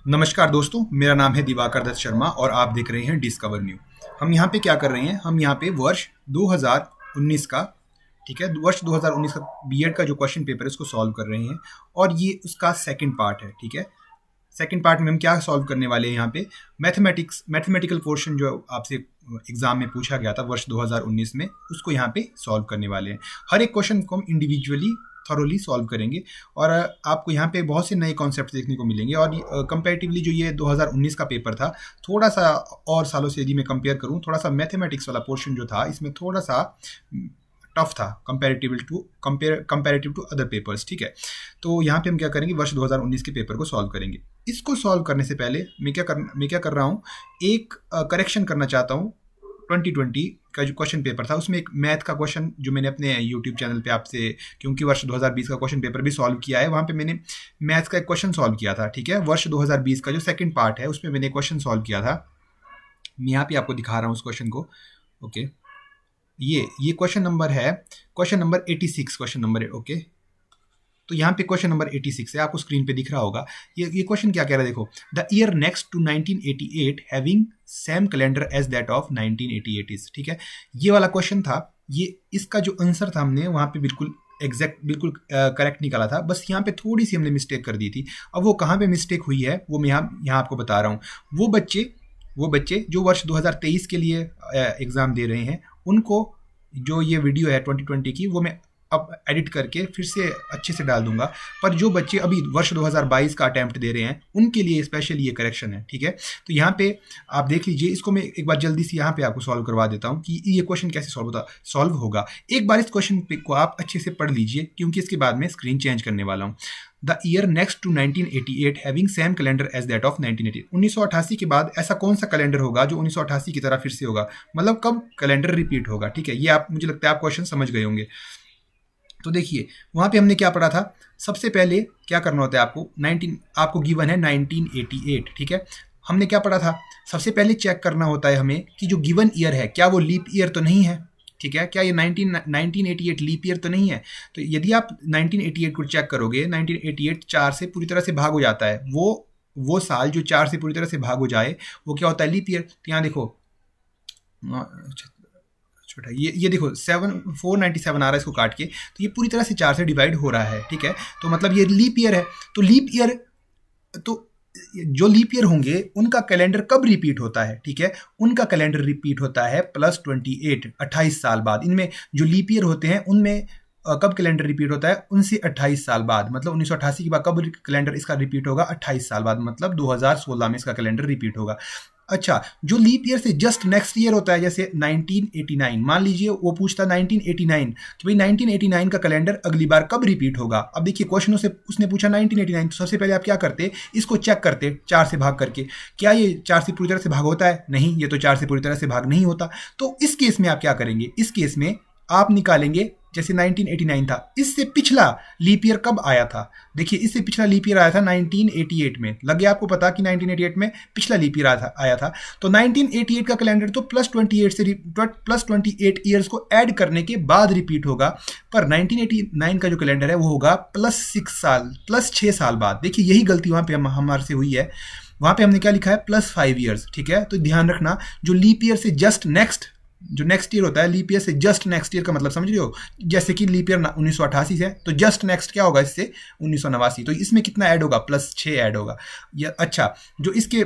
नमस्कार दोस्तों, मेरा नाम है दिवाकर दत्त शर्मा और आप देख रहे हैं डिस्कवर न्यू। हम यहाँ पे क्या कर रहे हैं, हम यहाँ पे वर्ष 2019 का, ठीक है, वर्ष 2019 का बीएड का जो क्वेश्चन पेपर है उसको सॉल्व कर रहे हैं और ये उसका सेकंड पार्ट है। ठीक है, सेकंड पार्ट में हम क्या सॉल्व करने वाले हैं, यहाँ पे मैथमेटिकल पोर्शन जो आपसे एग्जाम में पूछा गया था वर्ष 2019 में, उसको यहाँ पे सॉल्व करने वाले हैं। हर एक क्वेश्चन को हम इंडिविजुअली थॉरोली सॉल्व करेंगे और आपको यहाँ पे बहुत से नए कॉन्सेप्ट देखने को मिलेंगे। और कंपैरेटिवली जो ये 2019 का पेपर था, थोड़ा सा और सालों से यदि मैं कंपेयर करूँ, थोड़ा सा मैथमेटिक्स वाला पोर्शन जो था इसमें थोड़ा सा टफ था कंपैरेटिव टू अदर पेपर्स। ठीक है, तो यहाँ पे हम क्या करेंगे, वर्ष 2019 के पेपर को सॉल्व करेंगे। इसको सॉल्व करने से पहले मैं क्या कर रहा हूँ, एक करेक्शन करना चाहता हूँ। 2020 का जो क्वेश्चन पेपर था उसमें एक मैथ का क्वेश्चन जो मैंने अपने यूट्यूब चैनल पे आपसे, क्योंकि वर्ष 2020 का क्वेश्चन पेपर भी सॉल्व किया है, वहाँ पे मैंने मैथ्स का एक क्वेश्चन सॉल्व किया था। ठीक है, वर्ष 2020 का जो सेकंड पार्ट है उसमें मैंने क्वेश्चन सॉल्व किया था। मैं यहाँ पे आपको दिखा रहा हूँ उस क्वेश्चन को। ओके, ये क्वेश्चन नंबर है, question number 86, question number. Okay, तो यहाँ पे क्वेश्चन नंबर 86 है, आपको स्क्रीन पे दिख रहा होगा। ये क्वेश्चन क्या कह रहा है, देखो। The year next to 1988 having same calendar as that of 1988 is. ठीक है, ये वाला क्वेश्चन था। ये इसका जो आंसर था हमने वहाँ पे बिल्कुल करेक्ट निकाला था, बस यहाँ पे थोड़ी सी हमने मिस्टेक कर दी थी। अब वो कहाँ पे मिस्टेक हुई है वो मैं यहाँ आपको बता रहा हूँ। वो बच्चे जो वर्ष 2023 के लिए एग्ज़ाम दे रहे हैं, उनको जो ये वीडियो है 2020 की, वो मैं अब एडिट करके फिर से अच्छे से डाल दूंगा। पर जो बच्चे अभी वर्ष 2022 का अटैम्प्ट दे रहे हैं उनके लिए स्पेशली ये करेक्शन है। ठीक है, तो यहाँ पे आप देख लीजिए, इसको मैं एक बार जल्दी से यहाँ पे आपको सॉल्व करवा देता हूँ कि ये क्वेश्चन कैसे सॉल्व होगा। एक बार इस क्वेश्चन को आप अच्छे से पढ़ लीजिए, क्योंकि इसके बाद मैं स्क्रीन चेंज करने वाला हूँ। The year next to 1988 having same calendar as that of 1988। 1988 के बाद ऐसा कौन सा कैलेंडर होगा जो 1988 की तरह फिर से होगा, मतलब कब कैलेंडर रिपीट होगा। ठीक है, ये आप, मुझे लगता है आप क्वेश्चन समझ गए होंगे। तो देखिए, वहाँ पे हमने क्या पढ़ा था, सबसे पहले क्या करना होता है आपको गिवन है 1988। ठीक है, हमने क्या पढ़ा था, सबसे पहले चेक करना होता है हमें कि जो गिवन ईयर है क्या वो लीप ईयर तो नहीं है। ठीक है, क्या ये 1988 लीप ईयर तो नहीं है। तो यदि आप 1988 को चेक करोगे, 1988 4 से पूरी तरह से भाग हो जाता है। वो साल जो 4 से पूरी तरह से भाग हो जाए वो क्या होता है, लीप ईयर। तो यहाँ देखो, छोटा ये देखो 497 आ रहा है, इसको काट के, तो ये पूरी तरह से 4 से डिवाइड हो रहा है। ठीक है, तो मतलब ये लीप ईयर है। तो लीप ईयर, तो जो लीप ईयर होंगे उनका कैलेंडर कब रिपीट होता है। ठीक है, उनका कैलेंडर रिपीट होता है +28, 28 साल बाद। इनमें जो लीप ईयर होते हैं उनमें कब कैलेंडर रिपीट होता है, उनसे 28 साल बाद। मतलब 1988 के बाद कब कैलेंडर इसका रिपीट होगा, 28 साल बाद, मतलब 2016 में इसका कैलेंडर रिपीट होगा। अच्छा, जो लीप ईयर से जस्ट नेक्स्ट ईयर होता है, जैसे 1989, मान लीजिए वो पूछता 1989 कि भाई 1989 का कैलेंडर अगली बार कब रिपीट होगा। अब देखिए क्वेश्चनों से उसने पूछा 1989, तो सबसे पहले आप क्या करते, इसको चेक करते 4 से भाग करके। क्या ये 4 से पूरी तरह से भाग होता है, नहीं, ये तो 4 से पूरी तरह से भाग नहीं होता। तो इस केस में आप क्या करेंगे, इस केस में आप निकालेंगे, जैसे 1989 था, इससे पिछला लीप ईयर कब आया था। देखिए, इससे पिछला लीप ईयर आया था 1988 में। लग गया आपको पता कि 1988 में पिछला लीप ईयर आया था। तो 1988 का कैलेंडर तो +28 ईयर्स को ऐड करने के बाद रिपीट होगा। पर 1989 का जो कैलेंडर है वो होगा +6 साल बाद। देखिए, यही गलती वहाँ पे हमारे से हुई है। वहाँ पे हमने क्या लिखा है, +5 ईयर्स। ठीक है, तो ध्यान रखना, जो लीप ईयर से जस्ट नेक्स्ट ईयर होता है, लीप ईयर से जस्ट नेक्स्ट ईयर का मतलब समझ रहे हो। जैसे कि लीप ईयर 1988 से, तो जस्ट नेक्स्ट क्या होगा इससे, 1989। तो इसमें कितना ऐड होगा, +6 ऐड होगा। अच्छा, जो इसके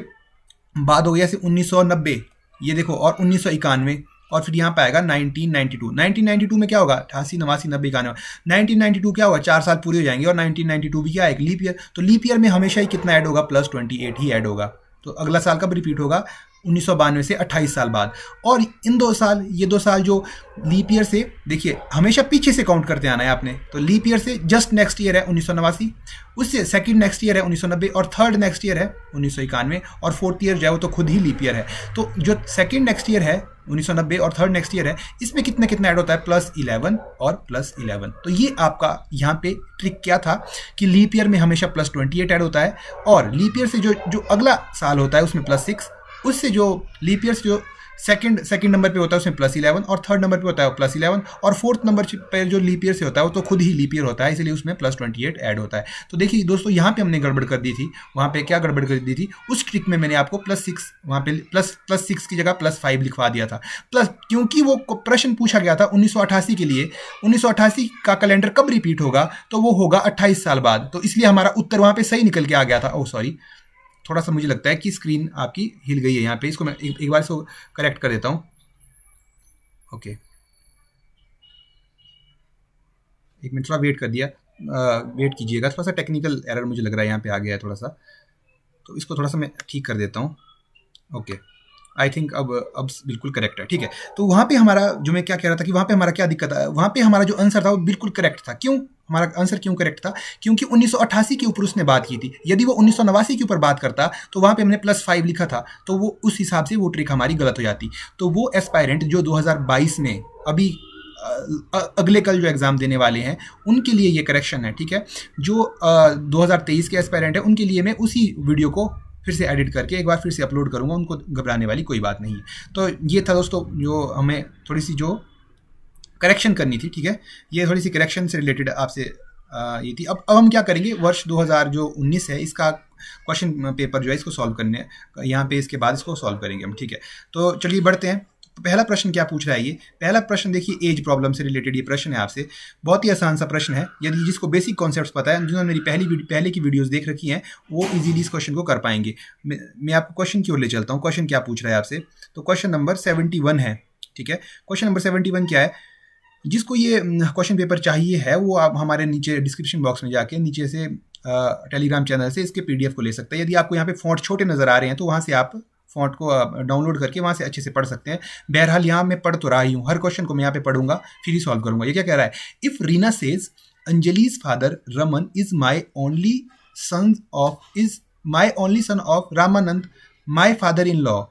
बाद हो गया जैसे 1990, ये देखो, और 1991, और फिर यहाँ पे आएगा 1992 में क्या होगा, 88, 89, 90, 91। 1992 क्या होगा, 4 साल पूरे हो जाएंगे, और 1992 भी क्या है, एक लीप ईयर। तो लीप ईयर में हमेशा ही कितना ऐड होगा, +28 ही ऐड होगा। तो अगला साल कब रिपीट होगा, 1992 से 28 साल बाद। और इन 2 साल, ये 2 साल जो लीप ईयर से, देखिए हमेशा पीछे से काउंट करते आना है आपने। तो लीप ईयर से जस्ट नेक्स्ट ईयर है 1989, उससे सेकंड नेक्स्ट ईयर है 1990, और थर्ड नेक्स्ट ईयर है 1991, और फोर्थ ईयर जो है वो तो खुद ही लीप ईयर है। तो जो सेकंड नेक्स्ट ईयर है 1990 और थर्ड नेक्स्ट ईयर है, इसमें कितना ऐड होता है, +11 और +11। तो ये आपका यहाँ पे ट्रिक क्या था कि लीप ईयर में हमेशा +28 ऐड होता है, और लीप ईयर से जो अगला साल होता है उसमें +6, उससे जो लीप ईयर से जो सेकंड नंबर पे होता है उसमें +11 और थर्ड नंबर पे होता है +11 और फोर्थ नंबर पे जो लीप ईयर से होता है वो तो खुद ही लीप ईयर होता है, इसलिए उसमें +28 ऐड होता है। तो देखिए दोस्तों यहाँ पे हमने गड़बड़ कर दी थी, वहाँ पे क्या गड़बड़ कर दी थी, उस ट्रिक में मैंने आपको +6 वहाँ पे +6 की जगह +5 लिखवा दिया था। क्योंकि वो प्रश्न पूछा गया था 1988 के लिए, 1988 का कैलेंडर कब रिपीट होगा, तो वो होगा 28 साल बाद, तो इसलिए हमारा उत्तर वहाँ पे सही निकल के आ गया था। ओह सॉरी, थोड़ा सा मुझे लगता है कि स्क्रीन आपकी हिल गई है यहाँ पे, इसको मैं एक बार इसको करेक्ट कर देता हूँ। ओके, एक मिनट, थोड़ा वेट कर दिया, वेट कीजिएगा, थोड़ा सा टेक्निकल एरर मुझे लग रहा है यहाँ पे आ गया है थोड़ा सा, तो इसको थोड़ा सा मैं ठीक कर देता हूँ। ओके, आई थिंक अब बिल्कुल करेक्ट है, ठीक है। तो वहाँ पे हमारा, जो मैं क्या कह रहा था कि वहाँ पे हमारा क्या दिक्कत है, वहाँ पे हमारा जो आंसर था वो बिल्कुल करेक्ट था। क्यों हमारा आंसर क्यों करेक्ट था? क्योंकि 1988 के ऊपर उसने बात की थी। यदि वो 1989 के ऊपर बात करता तो वहाँ पे हमने +5 लिखा था, तो वो उस हिसाब से वो ट्रिक हमारी गलत हो जाती। तो वो एस्पायरेंट जो 2022 में अभी अगले कल जो एग्ज़ाम देने वाले हैं उनके लिए ये करेक्शन है, ठीक है। जो 2023 के एस्पायरेंट है उनके लिए मैं उसी वीडियो को फिर से एडिट करके एक बार फिर से अपलोड करूँगा, उनको घबराने वाली कोई बात नहीं है। तो ये था दोस्तों जो हमें थोड़ी सी जो करेक्शन करनी थी, ठीक है। ये थोड़ी सी करेक्शन से रिलेटेड आपसे ये थी। अब हम क्या करेंगे, वर्ष 2019 है इसका क्वेश्चन पेपर जो है इसको सॉल्व करने, यहाँ पे इसके बाद इसको सॉल्व करेंगे हम, ठीक है। तो चलिए बढ़ते हैं। तो पहला प्रश्न क्या पूछ रहा है, ये पहला प्रश्न देखिए एज प्रॉब्लम से रिलेटेड ये प्रश्न है आपसे। बहुत ही आसान सा प्रश्न है, यदि जिसको बेसिक कॉन्सेप्ट्स पता है, जिन्होंने मेरी पहले की वीडियोस देख रखी हैं, वो इजीली इस क्वेश्चन को कर पाएंगे। मैं आपको क्वेश्चन की ओर ले चलता हूँ। क्वेश्चन क्या पूछ रहा है आपसे, तो क्वेश्चन नंबर 71 है, ठीक है। क्वेश्चन नंबर 71 क्या है, जिसको ये क्वेश्चन पेपर चाहिए है वो आप हमारे नीचे डिस्क्रिप्शन बॉक्स में जाके नीचे से टेलीग्राम चैनल से इसके PDF को ले सकते हैं। यदि आपको यहाँ पे फ़ॉन्ट छोटे नज़र आ रहे हैं तो वहाँ से आप फ़ॉन्ट को डाउनलोड करके वहाँ से अच्छे से पढ़ सकते हैं। बहरहाल यहाँ मैं पढ़ तो रहा ही हूँ, हर क्वेश्चन को मैं यहाँ पे पढ़ूंगा फिर ही सॉल्व करूंगा। ये क्या कह रहा है, if Reena says Anjali's father Raman is my only son of Ramanand my father in law,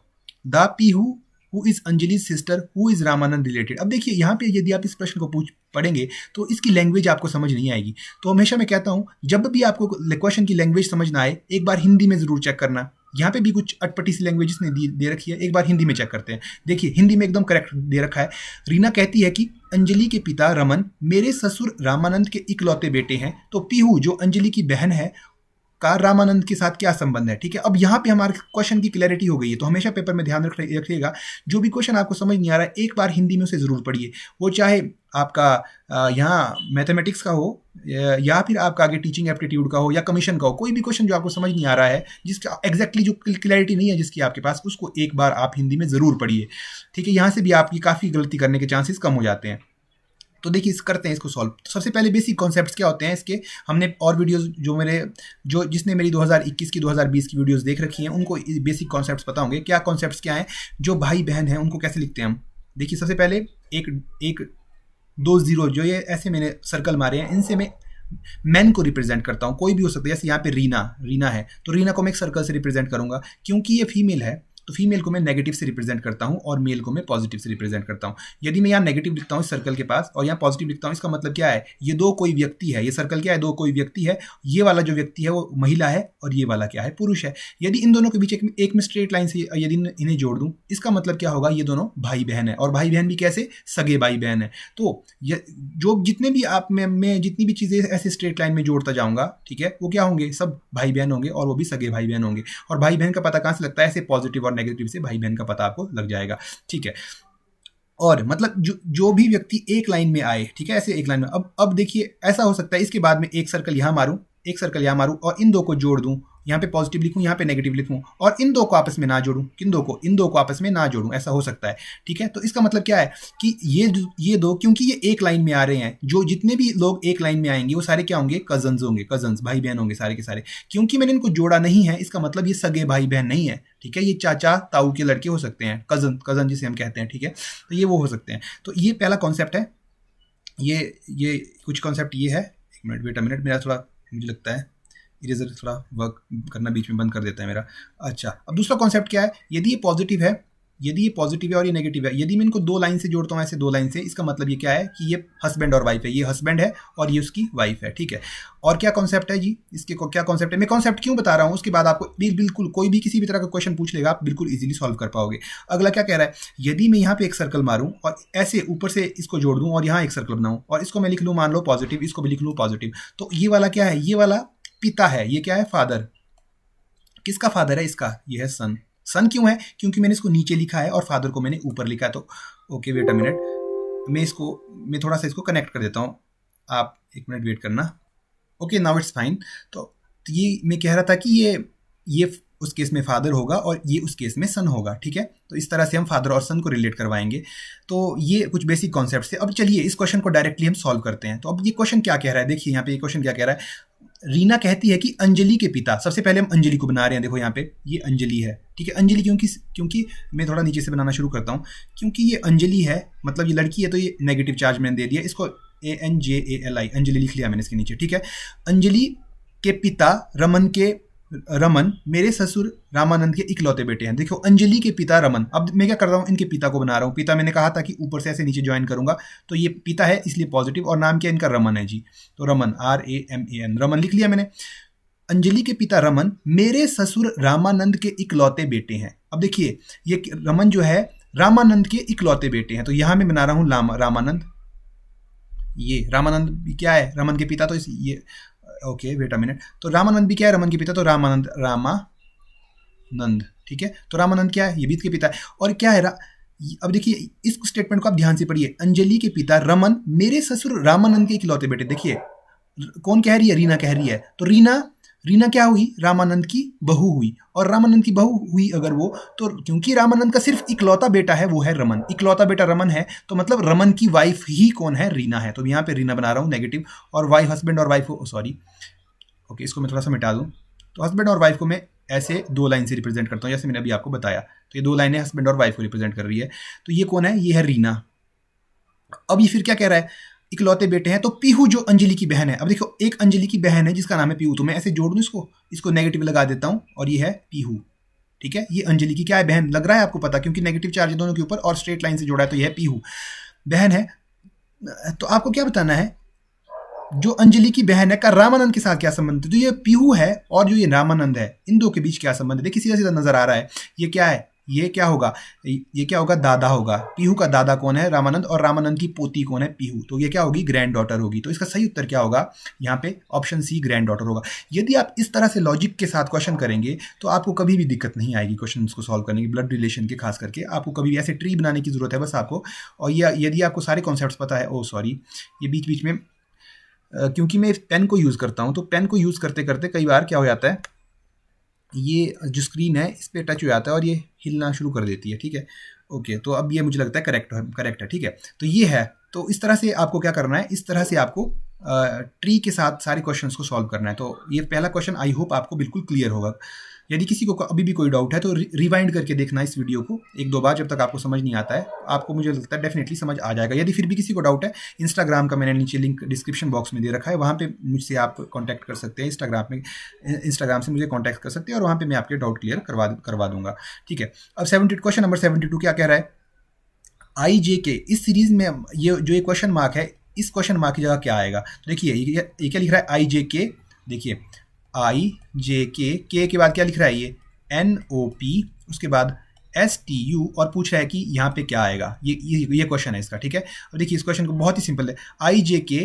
the Pihu who is Anjali's sister who is Ramanand related. अब देखिए यहाँ पे यदि आप इस प्रश्न को पढ़ेंगे तो इसकी लैंग्वेज आपको समझ नहीं आएगी। तो हमेशा मैं कहता हूँ जब भी आपको क्वेश्चन की लैंग्वेज समझ ना आए, एक बार हिंदी में जरूर चेक करना। यहाँ पे भी कुछ अटपटी सी लैंग्वेज ने दे रखी है, एक बार हिंदी में चेक करते हैं। देखिए हिंदी में एकदम करेक्ट दे रखा है। रीना कहती है कि अंजलि के पिता रमन मेरे ससुर रामानंद के इकलौते बेटे हैं, तो पीहू जो अंजलि की बहन है का रामानंद के साथ क्या संबंध है, ठीक है। अब यहाँ पे हमारे क्वेश्चन की क्लैरिटी हो गई है। तो हमेशा पेपर में ध्यान रखिएगा, जो भी क्वेश्चन आपको समझ नहीं आ रहा है एक बार हिंदी में उसे ज़रूर पढ़िए। वो चाहे आपका यहाँ मैथमेटिक्स का हो या फिर आपका आगे टीचिंग एप्टीट्यूड का हो या कमीशन का हो, कोई भी क्वेश्चन जो आपको समझ नहीं आ रहा है, जिसका एग्जैक्टली जो क्लैरिटी नहीं है जिसकी आपके पास, उसको एक बार आप हिंदी में ज़रूर पढ़िए, ठीक है। यहाँ से भी आपकी काफ़ी गलती करने के चांसेस कम हो जाते हैं। तो देखिए करते हैं इसको सॉल्व। सबसे पहले बेसिक कॉन्सेप्ट्स क्या होते हैं इसके, हमने और वीडियोस जिसने मेरी 2021 की 2020 की वीडियोस देख रखी हैं उनको बेसिक कॉन्सेप्ट्स पता होंगे। क्या कॉन्सेप्ट्स क्या हैं, जो भाई बहन हैं उनको कैसे लिखते हैं हम। देखिए सबसे पहले एक 2 0 जो ये ऐसे मैंने सर्कल मारे हैं, इनसे मैं मैन को रिप्रेजेंट करता हूँ। कोई भी हो सकता है, जैसे यहाँ पे रीना है तो रीना को मैं एक सर्कल से रिप्रेजेंट करूंगा। क्योंकि ये फीमेल है तो फीमेल को मैं नेगेटिव से रिप्रेजेंट करता हूँ और मेल को मैं पॉजिटिव से रिप्रेजेंट करता हूँ। यदि मैं यहाँ नेगेटिव लिखता हूँ इस सर्कल के पास और यहाँ पॉजिटिव लिखता हूँ, इसका मतलब क्या है, ये दो कोई व्यक्ति है। ये सर्कल क्या है, दो कोई व्यक्ति है। ये वाला जो व्यक्ति है वो महिला है और ये वाला क्या है, पुरुष है। यदि इन दोनों के बीच एक में स्ट्रेट लाइन से यदि इन्हें जोड़ दूँ, इसका मतलब क्या होगा, ये दोनों भाई बहन है। और भाई बहन भी कैसे, सगे भाई बहन है। तो जो जितने भी मैं जितनी भी चीज़ें ऐसे स्ट्रेट लाइन में जोड़ता जाऊँगा, ठीक है, वो क्या होंगे, सब भाई बहन होंगे और वो भी सगे भाई बहन होंगे। और भाई बहन का पता कहाँ से लगता है, ऐसे पॉजिटिव और नेगेटिव से भाई बहन का पता आपको लग जाएगा, ठीक है। और मतलब जो भी व्यक्ति एक लाइन में आए, ठीक है, ऐसे एक लाइन में। अब देखिए ऐसा हो सकता है इसके बाद में एक सर्कल यहाँ मारूं, एक सर्कल यहाँ मारूं और इन दो को जोड़ दूं। यहाँ पे पॉजिटिव लिखूं, यहाँ पे नेगेटिव लिखूं और इन दो को आपस में ना जोड़ूं, इन दो को आपस में ना जोड़ूं, ऐसा हो सकता है, ठीक है। तो इसका मतलब क्या है कि ये दो, क्योंकि ये एक लाइन में आ रहे हैं, जो जितने भी लोग एक लाइन में आएंगे वो सारे क्या होंगे, कजन्स होंगे, कजन्स भाई बहन होंगे सारे के सारे। क्योंकि मैंने इनको जोड़ा नहीं है, इसका मतलब ये सगे भाई बहन नहीं है, ठीक है। ये चाचा ताऊ के लड़के हो सकते हैं, कजन जिसे हम कहते हैं, ठीक है। तो ये वो हो सकते हैं। तो ये पहला कॉन्सेप्ट है। ये कुछ कॉन्सेप्ट ये है। एक मिनट, वेट अ मिनट, मेरा थोड़ा मुझे लगता है इरेजर थोड़ा वर्क करना बीच में बंद कर देता है मेरा। अच्छा, अब दूसरा कॉन्सेप्ट क्या है, यदि ये पॉजिटिव है यदि ये पॉजिटिव है और ये नेगेटिव है, यदि मैं इनको दो लाइन से जोड़ता हूँ ऐसे दो लाइन से, इसका मतलब ये क्या है कि ये हस्बैंड और वाइफ है, ये हस्बैंड है और ये उसकी वाइफ है, ठीक है। और क्या कॉन्सेप्ट है जी, इसके क्या कॉन्सेप्ट है, मैं कॉन्सेप्ट क्यों बता रहा हूँ उसके बाद आपको बिल्कुल कोई भी किसी भी तरह का क्वेश्चन पूछ लेगा आप बिल्कुल इजीली सॉल्व कर पाओगे। अगला क्या कह रहा है, यदि मैं यहाँ पे एक सर्कल मारूं और ऐसे ऊपर से इसको जोड़ दूं और यहाँ एक सर्कल बनाऊं और इसको मैं लिख लूँ मान लो पॉजिटिव, इसको भी लिख लूँ पॉजिटिव, तो ये वाला क्या है, ये वाला पिता है, ये क्या है फादर, किसका फादर है, इसका, ये है सन। सन क्यों है, क्योंकि मैंने इसको नीचे लिखा है और फादर को मैंने ऊपर लिखा है। तो ओके वेट अ मिनट, मैं थोड़ा सा इसको कनेक्ट कर देता हूँ, आप एक मिनट वेट करना। Okay now it's fine. तो ये मैं कह रहा था कि ये उस केस में फादर होगा और ये उस केस में सन होगा, ठीक है। तो इस तरह से हम फादर और सन को रिलेट करवाएंगे। तो ये कुछ बेसिक कॉन्सेप्ट्स थे। अब चलिए इस क्वेश्चन को डायरेक्टली हम सॉल्व करते हैं। तो अब ये क्वेश्चन क्या कह रहा है, देखिए यहाँ पे ये क्वेश्चन क्या कह रहा है, रीना कहती है कि अंजलि के पिता, सबसे पहले हम अंजलि को बना रहे हैं, देखो यहाँ पे ये अंजलि है, ठीक है। अंजलि क्योंकि मैं थोड़ा नीचे से बनाना शुरू करता हूँ, क्योंकि ये अंजलि है मतलब ये लड़की है, तो ये नेगेटिव चार्ज मैंने दे दिया, इसको ANJALI अंजलि लिख लिया मैंने इसके नीचे, ठीक है। अंजलि के पिता रमन मेरे ससुर रामानंद के इकलौते बेटे हैं। देखो अंजलि के पिता रमन, अब मैं क्या कर रहा हूँ, इनके पिता को बना रहा हूँ। पिता मैंने कहा था कि ऊपर से ऐसे नीचे ज्वाइन करूंगा, तो ये पिता है इसलिए पॉजिटिव, और नाम क्या इनका रमन है जी, तो रमन RAMAN रमन लिख लिया मैंने। अंजलि के पिता रमन मेरे ससुर रामानंद के इकलौते बेटे हैं। अब देखिए ये रमन जो है रामानंद के इकलौते बेटे हैं, तो यहां मैं बना रहा हूं रामानंद, ये रामानंद क्या है, रमन के पिता, तो ये ओके वेट अ मिनट, तो रामानंद भी क्या है, रमन के पिता, तो रामानंद, ठीक है। तो रामानंद क्या है, ये भी इसके पिता है। और क्या है अब देखिए इस स्टेटमेंट को आप ध्यान से पढ़िए, अंजलि के पिता रमन मेरे ससुर रामानंद के इकलौते बेटे। देखिए कौन कह रही है, रीना कह रही है, तो रीना क्या हुई, रामानंद की बहू हुई, और रामानंद की बहू हुई अगर वो, तो क्योंकि रामानंद का सिर्फ इकलौता बेटा है वो है रमन, इकलौता बेटा रमन है, तो मतलब रमन की वाइफ ही कौन है, रीना है। तो यहाँ पे रीना बना रहा हूँ नेगेटिव, और वाइफ हस्बैंड और वाइफ, सॉरी ओके इसको मैं थोड़ा सा मिटा दूँ। तो हस्बैंड और वाइफ को मैं ऐसे दो लाइन से रिप्रेजेंट करता हूँ, जैसे मैंने अभी आपको बताया। तो ये दो लाइनें हस्बैंड और वाइफ को रिप्रेजेंट कर रही है। तो ये कौन है, ये है रीना। अब ये फिर क्या कह रहा है, इकलौते बेटे हैं, तो पीहू जो अंजलि की बहन है। अब देखो एक अंजलि की बहन है जिसका नाम है पीहू, तो मैं ऐसे जोड़ दूं इसको नेगेटिव लगा देता हूं, और ये है पीहू, ठीक है। ये अंजलि की क्या है, बहन, लग रहा है आपको पता, क्योंकि नेगेटिव चार्ज है दोनों के ऊपर और स्ट्रेट लाइन से जोड़ा है, तो यह है पीहू, बहन है। तो आपको क्या बताना है, जो अंजलि की बहन है का रामानंद के साथ क्या संबंध है। तो ये पीहू है और जो ये रामानंद है, इन दो के बीच क्या संबंध है, देखिए सीधा सीधा नजर आ रहा है। ये क्या है, ये क्या होगा, दादा होगा। पीहू का दादा कौन है, रामानंद, और रामानंद की पोती कौन है, पीहू। तो ये क्या होगी, ग्रैंड डॉटर होगी। तो इसका सही उत्तर क्या होगा, यहाँ पे ऑप्शन सी ग्रैंड डॉटर होगा। यदि आप इस तरह से लॉजिक के साथ क्वेश्चन करेंगे तो आपको कभी भी दिक्कत नहीं आएगी क्वेश्चन को सॉल्व करने की, ब्लड रिलेशन के खास करके आपको कभी भी ऐसे ट्री बनाने की जरूरत है बस आपको। और यदि आपको सारे कॉन्सेप्ट पता है, ये बीच बीच में क्योंकि मैं पेन को यूज़ करता हूँ, तो पेन को यूज़ करते करते कई बार क्या हो जाता है, ये जो स्क्रीन है इस पर टच हो जाता है और ये हिलना शुरू कर देती है, ठीक है। ओके तो अब ये मुझे लगता है करेक्ट है, ठीक है। तो ये है, तो इस तरह से आपको क्या करना है, इस तरह से आपको ट्री के साथ सारे क्वेश्चंस को सॉल्व करना है। तो ये पहला क्वेश्चन आई होप आपको बिल्कुल क्लियर होगा। यदि किसी को अभी भी कोई डाउट है तो रिवाइंड करके देखना इस वीडियो को एक दो बार, जब तक आपको समझ नहीं आता है। आपको मुझे लगता है डेफिनेटली समझ आ जाएगा। यदि फिर भी किसी को डाउट है, इंस्टाग्राम का मैंने नीचे लिंक डिस्क्रिप्शन बॉक्स में दे रखा है, वहाँ पे मुझसे आप कांटेक्ट कर सकते हैं। इंस्टाग्राम से मुझे कांटेक्ट कर सकते हैं और वहाँ पे मैं आपके डाउट क्लियर करवा दूंगा, ठीक है। अब क्वेश्चन नंबर 72 क्या कह रहा है, IJK इस सीरीज में ये जो क्वेश्चन मार्क है, इस क्वेश्चन मार्क की जगह क्या आएगा। तो देखिए ये क्या लिख रहा है, IJK, देखिए IJK, के बाद क्या लिख रहा है, ये NOP, उसके बाद STU, और पूछ रहा है कि यहाँ पे क्या आएगा। ये क्वेश्चन है इसका, ठीक है। और देखिए इस क्वेश्चन को बहुत ही सिंपल है, IJK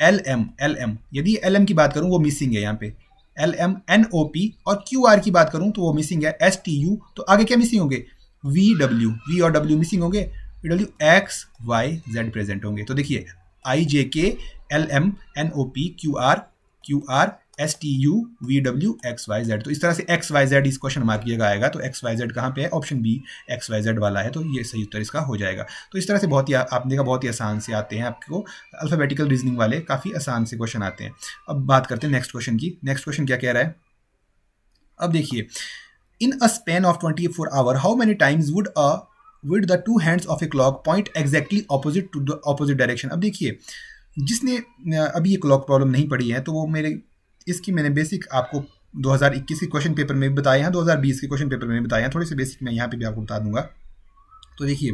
LM, यदि LM की बात करूँ वो मिसिंग है यहाँ पे, LM NOP, और QR की बात करूँ तो वो मिसिंग है, STU, तो आगे क्या मिसिंग होंगे, V और W मिसिंग होंगे, W X Y Z present होंगे। तो देखिए IJK LM NOP QR STU VW XYZ, तो इस तरह से XYZ इस क्वेश्चन मार्क किया आएगा। तो XYZ कहाँ पे है, ऑप्शन बी XYZ वाला है, तो ये सही उत्तर इसका हो जाएगा। तो इस तरह से बहुत ही आपने देखा बहुत ही आसान से आते हैं, आपको अल्फाबेटिकल रीजनिंग वाले काफ़ी आसान से क्वेश्चन आते हैं। अब बात करते हैं नेक्स्ट क्वेश्चन की। नेक्स्ट क्वेश्चन क्या कह रहा है, अब देखिए, in a span of 24 hour how many times would the two hands of a clock point exactly opposite to the opposite direction. अब देखिए जिसने अभी ये क्लॉक प्रॉब्लम नहीं पढ़ी है, तो वो इसकी मैंने बेसिक आपको 2021 के क्वेश्चन पेपर में भी बताए हैं, 2020 के क्वेश्चन पेपर में भी बताए हैं, थोड़े से बेसिक मैं यहाँ पे भी आपको बता दूंगा। तो देखिए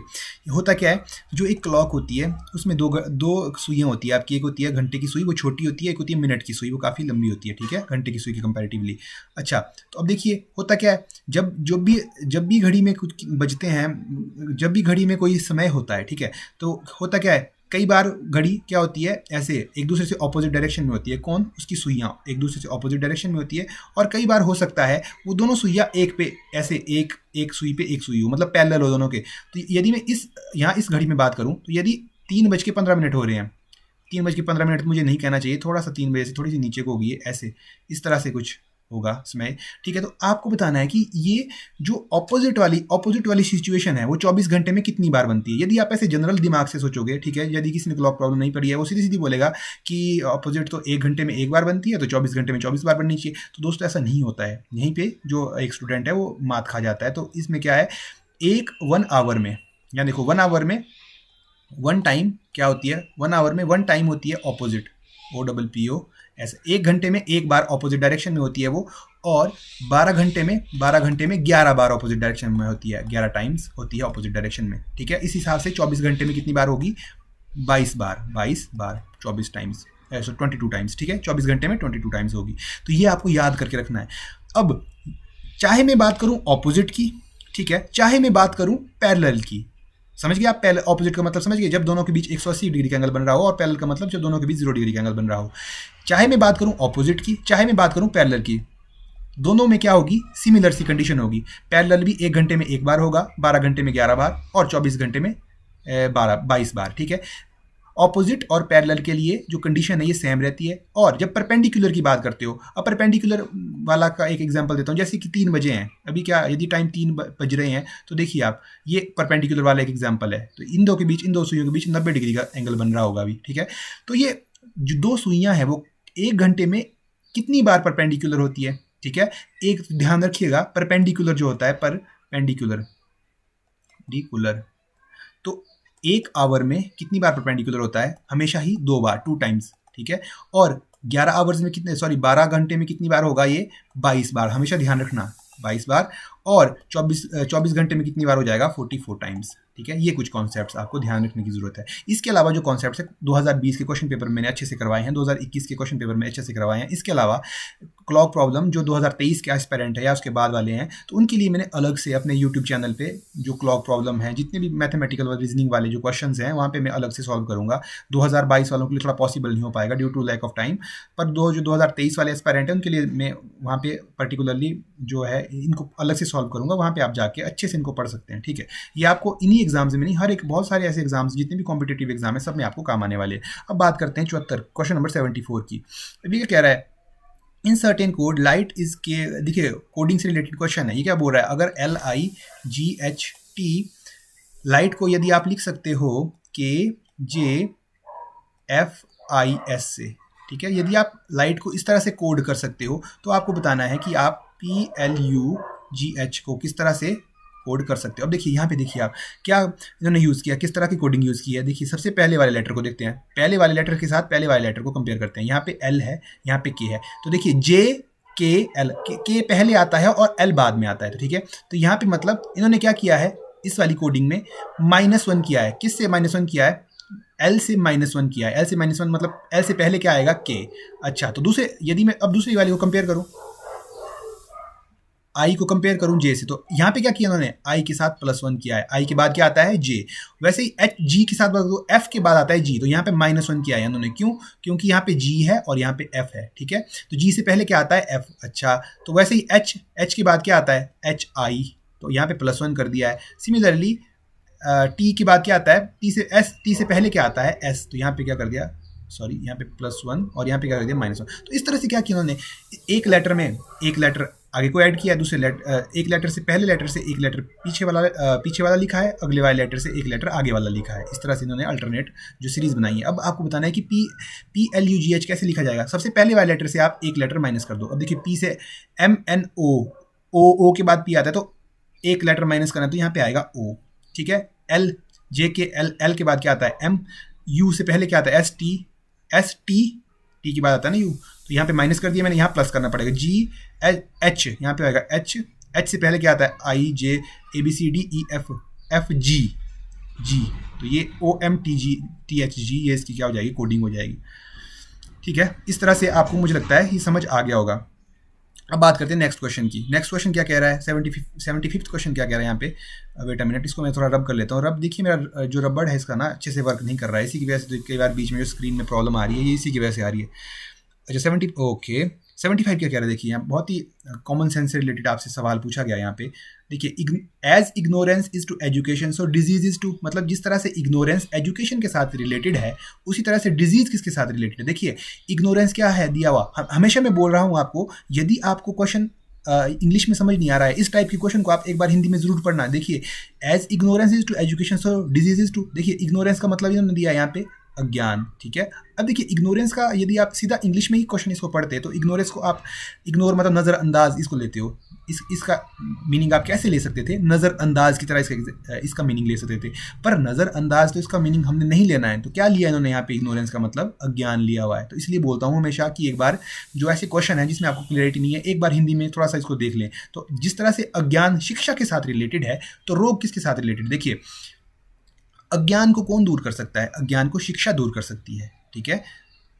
होता क्या है, जो एक क्लॉक होती है उसमें दो सुइयाँ होती है आपकी। एक होती है घंटे की सुई, वो छोटी होती है, एक होती है मिनट की सुई, वो काफ़ी लंबी होती है, ठीक है, घंटे की सुई की कंपैरेटिवली। अच्छा, तो अब देखिए होता क्या है, जब भी घड़ी में कुछ बजते हैं, जब भी घड़ी में कोई समय होता है, ठीक है, तो होता क्या है, कई बार घड़ी क्या होती है, ऐसे एक दूसरे से ऑपोजिट डायरेक्शन में होती है। कौन? उसकी सुइयाँ एक दूसरे से ऑपोजिट डायरेक्शन में होती है। और कई बार हो सकता है वो दोनों सुइयाँ एक पे ऐसे एक सुई पे एक सुई हो, मतलब पैरेलल हो दोनों के। तो यदि मैं यहाँ इस घड़ी में बात करूँ, तो यदि 3:15 हो रहे हैं, 3:15 मुझे नहीं कहना चाहिए, थोड़ा सा 3 बजे से थोड़ी सी नीचे को होगी, ऐसे इस तरह से कुछ होगा समय, ठीक है। तो आपको बताना है कि ये जो ऑपोजिट वाली सिचुएशन है वो 24 घंटे में कितनी बार बनती है। यदि आप ऐसे जनरल दिमाग से सोचोगे, ठीक है, यदि किसी ने क्लॉक प्रॉब्लम नहीं पड़ी है, वो सीधी सीधी बोलेगा कि ऑपोजिट तो 1 घंटे में 1 बार बनती है, तो 24 घंटे में 24 बार बननी चाहिए। तो दोस्तों ऐसा नहीं होता है। यहीं पे जो एक स्टूडेंट है वो मात खा जाता है। तो इसमें क्या है, 1 आवर में, या देखो 1 आवर में 1 टाइम क्या होती है, 1 आवर में 1 टाइम होती है ऑपोजिट, OPPO। ऐसे 1 घंटे में 1 बार ऑपोजिट डायरेक्शन में होती है वो, और 12 घंटे में 11 बार ऑपोजिट डायरेक्शन में होती है, 11 टाइम्स होती है ऑपोजिट डायरेक्शन में, ठीक है। इस हिसाब से 24 घंटे में कितनी बार होगी, 22 बार 24 टाइम्स, 22 टाइम्स, ठीक है, 24 घंटे में 22 टाइम्स होगी। तो ये आपको याद करके रखना है। अब चाहे मैं बात करूं ऑपोजिट की, ठीक है, चाहे मैं बात करूं पैरेलल की, समझ गए आप? पहले ऑपोजिट का मतलब समझ गए, जब दोनों के बीच 180 डिग्री का एंगल बन रहा हो, और पैरेलल का मतलब जब दोनों के बीच 0 डिग्री का एंगल बन रहा हो। चाहे मैं बात करूं ऑपोजिट की, चाहे मैं बात करूं पैरेलल की, दोनों में क्या होगी, सिमिलर सी कंडीशन होगी। पैरेलल भी 1 घंटे में 1 बार होगा, 12 घंटे में 11 बार, और 24 घंटे में 22 बार, ठीक है। ऑपोजिट और पैरेलल के लिए जो कंडीशन है ये सेम रहती है। और जब परपेंडिकुलर की बात करते हो, अब परपेंडिकुलर वाला का एक एग्जांपल देता हूँ। जैसे कि 3 बजे हैं अभी, क्या यदि टाइम 3 बज रहे हैं, तो देखिए आप, ये परपेंडिकुलर वाला एक एग्जांपल है। तो इन दो सुइयों के बीच 90 डिग्री का एंगल बन रहा होगा अभी, ठीक है। तो ये जो 2 सुइयाँ हैं वो 1 घंटे में कितनी बार परपेंडिकुलर होती है, ठीक है। एक ध्यान रखिएगा, परपेंडिकुलर जो होता है, परपेंडिकुलर, तो 1 आवर में कितनी बार परपेंडिकुलर होता है, हमेशा ही 2 बार, 2 टाइम्स, ठीक है। और 11 आवर्स में कितने, 12 घंटे में कितनी बार होगा ये, 22 बार, हमेशा ध्यान रखना, 22 बार। और 24 घंटे में कितनी बार हो जाएगा, 44 टाइम्स, ठीक है। ये कुछ कॉन्सेप्ट्स आपको ध्यान रखने की जरूरत है। इसके अलावा जो कॉन्सेप्ट्स है 2020 के क्वेश्चन पेपर में मैंने अच्छे से करवाए हैं, 2021 के क्वेश्चन पेपर में अच्छे से करवाए हैं। इसके अलावा क्लॉक प्रॉब्लम जो 2023 के एस्पिरेंट है या उसके बाद वाले हैं, तो उनके लिए मैंने अलग से अपने यूट्यूब चैनल पे जो क्लॉक प्रॉब्लम है, जितने भी मैथमेटिकल और रीजनिंग वाले जो क्वेश्चन हैं, वहाँ पे मैं अलग से सॉल्व करूँगा। 2022 वालों के लिए थोड़ा पॉसिबल नहीं हो पाएगा due to lack of time, पर जो 2023 वाले एस्पिरेंट हैं उनके लिए मैं वहाँ पे पर्टिकुलरली जो है इनको अलग से सॉल्व करूँगा। वहाँ पे आप जाके अच्छे से इनको पढ़ सकते हैं, ठीक है। ये आपको इन्हीं एग्जाम्स में नहीं, हर एक बहुत सारे ऐसे एग्जाम्स, जितने भी कॉम्पिटेटिव एग्जाम है, सब में आपको काम आने वाले हैं। अब बात करते हैं 74 क्वेश्चन नंबर 74 की। अभी क्या कह रहा है, in certain code light is के, देखिए कोडिंग से रिलेटेड क्वेश्चन है। ये क्या बोल रहा है, अगर LIGHT लाइट को यदि आप लिख सकते हो KJFIS से, ठीक है, यदि आप लाइट को इस तरह से कोड कर सकते हो, तो आपको बताना है कि आप PLUGH को किस तरह से कोड कर सकते हो। अब देखिए यहाँ पे, देखिए आप क्या इन्होंने यूज़ किया, किस तरह की कोडिंग यूज़ की है। देखिए सबसे पहले वाले लेटर को देखते हैं, पहले वाले लेटर के साथ पहले वाले लेटर को कंपेयर करते हैं। यहाँ पे L है, यहाँ पे K है, तो देखिए JKL, K पहले आता है और L बाद में आता है, तो ठीक है। तो यहाँ पे मतलब इन्होंने क्या किया है, इस वाली कोडिंग में -1 किया है। किस से -1 किया है, L से -1 किया है। L से -1 मतलब L से पहले क्या आएगा, K। अच्छा, तो यदि मैं अब दूसरी वाली को कंपेयर करूँ, I को कंपेयर करूं J से, तो यहाँ पे क्या किया उन्होंने, I के साथ +1 किया है। I के बाद क्या आता है, J। वैसे ही G के साथ F के बाद आता है G, तो यहाँ पे -1 किया है उन्होंने। क्यों? क्योंकि यहाँ पे G है और यहाँ पे F है, ठीक है। तो G से पहले क्या आता है, F। अच्छा, तो वैसे ही H के बाद क्या आता है, HI, तो यहाँ पे +1 कर दिया है। सिमिलरली T के बाद क्या आता है, T से पहले क्या आता है, S, तो यहाँ पे क्या कर दिया, सॉरी, यहाँ पे +1 और यहाँ पे क्या कर दिया, -1। तो इस तरह से क्या किया उन्होंने, एक लेटर में एक लेटर आगे को ऐड किया, दूसरे एक लेटर से, पहले लेटर से एक लेटर पीछे वाला लिखा है, अगले वाले लेटर से एक लेटर आगे वाला लिखा है। इस तरह से इन्होंने अल्टरनेट जो सीरीज बनाई है। अब आपको बताना है कि PLUGH कैसे लिखा जाएगा। सबसे पहले वाले लेटर से आप एक लेटर माइनस कर दो। अब देखिए P से MNO, O के बाद P आता है, तो एक लेटर माइनस करना, तो यहाँ पे आएगा O, ठीक है। L के बाद क्या आता है, M, U से पहले क्या आता है, ST के बाद आता है ना U, तो यहाँ पे माइनस कर दिया मैंने, यहाँ प्लस करना पड़ेगा। GH यहाँ पे आएगा H से पहले क्या आता है, I J ABCDEF, जी, तो ये OMTG ये इसकी क्या हो जाएगी, कोडिंग हो जाएगी। ठीक है, इस तरह से आपको मुझे लगता है ये समझ आ गया होगा। अब बात करते हैं नेक्स्ट क्वेश्चन की। नेक्स्ट क्वेश्चन क्या कह रहा है, 75th क्वेश्चन क्या कह रहा है यहाँ पे। वेट अ मिनट, इसको मैं थोड़ा रब कर लेता हूँ। रब देखिए, मेरा जो रबड़ है इसका ना अच्छे से वर्क नहीं कर रहा है, इसी की वजह से कई बार बीच में जो स्क्रीन में प्रॉब्लम आ रही है ये इसी की वजह से आ रही है। अच्छा 75 क्या कह रहा है, देखिए यहाँ बहुत ही कॉमन सेंस से रिलेटेड आपसे सवाल पूछा गया यहाँ पे। देखिए, as ignorance is to education so disease is to, मतलब जिस तरह से इग्नोरेंस एजुकेशन के साथ रिलेटेड है उसी तरह से डिजीज किसके साथ रिलेटेड है। देखिए इग्नोरेंस क्या है, दिया हुआ, हमेशा मैं बोल रहा हूँ आपको, यदि आपको क्वेश्चन इंग्लिश में समझ नहीं आ रहा है, इस टाइप के क्वेश्चन को आप एक बार हिंदी में जरूर पढ़ना। देखिए as ignorance is to education so disease is to, देखिए इग्नोरेंस का मतलब इन्होंने दिया यहाँ पे अज्ञान। ठीक है, अब देखिए इग्नोरेंस का यदि आप सीधा इंग्लिश में ही क्वेश्चन इसको पढ़ते हैं तो इग्नोरेंस को आप इग्नोर मतलब नज़रअंदाज इसको लेते हो। इसका मीनिंग आप कैसे ले सकते थे, नज़रअंदाज की तरह इसका मीनिंग ले सकते थे, पर नज़रअंदाज तो इसका मीनिंग हमने नहीं लेना है। तो क्या लिया इन्होंने यहाँ पे, इग्नोरेंस का मतलब अज्ञान लिया हुआ है। तो इसलिए बोलता हूँ हमेशा कि एक बार जो ऐसे क्वेश्चन है जिसमें आपको क्लियरिटी नहीं है, एक बार हिंदी में थोड़ा सा इसको देख लें। तो जिस तरह से अज्ञान शिक्षा के साथ रिलेटेड है, तो रोग किसके साथ रिलेटेड। देखिए अज्ञान को कौन दूर कर सकता है, अज्ञान को शिक्षा दूर कर सकती है। ठीक है,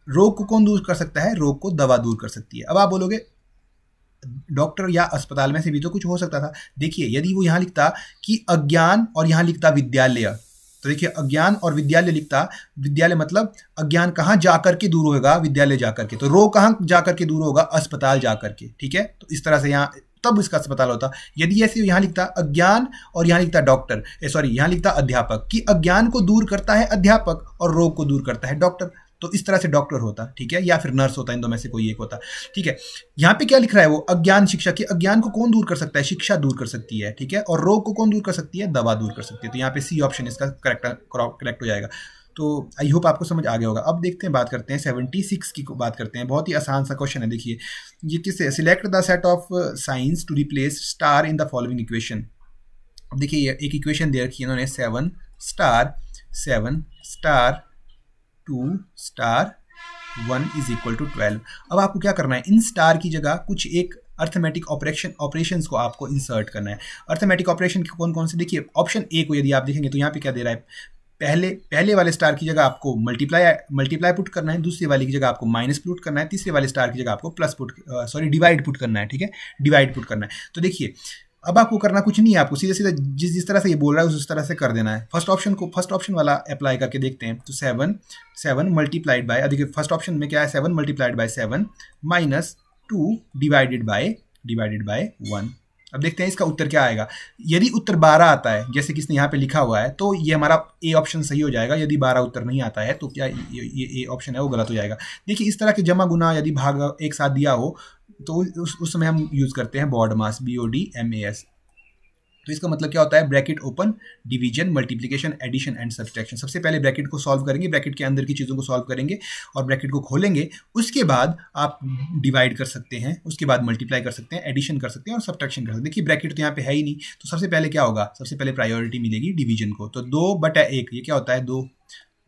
रोग को कौन दूर कर सकता है, रोग को दवा दूर कर सकती है। अब आप बोलोगे डॉक्टर या अस्पताल में से भी तो कुछ हो सकता था। देखिए यदि वो यहाँ लिखता कि अज्ञान और यहाँ लिखता विद्यालय, तो देखिए अज्ञान और विद्यालय लिखता, विद्यालय मतलब अज्ञान कहाँ जाकर के दूर होगा, विद्यालय जाकर के, तो रोग कहाँ जाकर के दूर होगा, अस्पताल जाकर के। ठीक है, तो इस तरह से यहाँ तब इसका अस्पताल होता। यदि ऐसे यहाँ लिखता अज्ञान और यहाँ लिखता डॉक्टर, यहाँ लिखता अध्यापक, कि अज्ञान को दूर करता है अध्यापक और रोग को दूर करता है डॉक्टर, तो इस तरह से डॉक्टर होता। ठीक है, या फिर नर्स होता, इन दो में से कोई एक होता। ठीक है, यहाँ पे क्या लिख रहा है वो, अज्ञान शिक्षा, की अज्ञान को कौन दूर कर सकता है, शिक्षा दूर कर सकती है। ठीक है, और रोग को कौन दूर कर सकती है, दवा दूर कर सकती है। तो यहाँ पे सी ऑप्शन इसका करेक्ट हो जाएगा। तो आई होप आपको समझ आ गया होगा। अब देखते हैं, बात करते हैं 76 की बात करते हैं। बहुत ही आसान सा क्वेश्चन है। देखिए ये किससे, select the set of signs to replace star in the following equation. अब देखिए ये एक इक्वेशन दे रखी है इन्होंने, 7 star 2 star 1 is equal to 12। अब आपको क्या करना है, इन स्टार की जगह कुछ एक अर्थमेटिक ऑपरेशंस को आपको इंसर्ट करना है। अर्थमेटिक ऑपरेशन कौन कौन से, देखिए ऑप्शन ए को यदि आप देखेंगे तो यहाँ पे क्या दे रहा है, पहले वाले स्टार की जगह आपको मल्टीप्लाई पुट करना है, दूसरे वाले की जगह आपको माइनस पुट करना है, तीसरे वाले स्टार की जगह आपको डिवाइड पुट करना है। ठीक है, डिवाइड पुट करना है। तो देखिए अब आपको करना कुछ नहीं है, आपको सीधे सीधे जिस तरह से ये बोल रहा है उस तरह से कर देना है। फर्स्ट ऑप्शन वाला अप्लाई करके देखते हैं। तो 7 मल्टीप्लाइड बाय, देखिए फर्स्ट ऑप्शन में क्या है, 7 multiplied by 7 minus 2 divided by 1। अब देखते हैं इसका उत्तर क्या आएगा। यदि उत्तर 12 आता है जैसे कि इसने यहाँ पे लिखा हुआ है तो ये हमारा ए ऑप्शन सही हो जाएगा। यदि 12 उत्तर नहीं आता है तो क्या ये ए ऑप्शन है वो गलत हो जाएगा। देखिए इस तरह के जमा गुना यदि भाग एक साथ दिया हो तो उस समय हम यूज़ करते हैं बॉड मास, BODMAS। तो इसका मतलब क्या होता है, bracket open, division, multiplication, addition and subtraction. सबसे पहले ब्रैकेट को सॉल्व करेंगे, ब्रैकेट के अंदर की चीज़ों को सॉल्व करेंगे और ब्रैकेट को खोलेंगे। उसके बाद आप डिवाइड कर सकते हैं, उसके बाद मल्टीप्लाई कर सकते हैं, एडिशन कर सकते हैं और सब्सट्रैक्शन कर सकते हैं। देखिए ब्रैकेट तो यहाँ पे है ही नहीं, तो सबसे पहले क्या होगा, सबसे पहले प्रायोरिटी मिलेगी डिवीजन को। तो 2/1 ये क्या होता है, 2,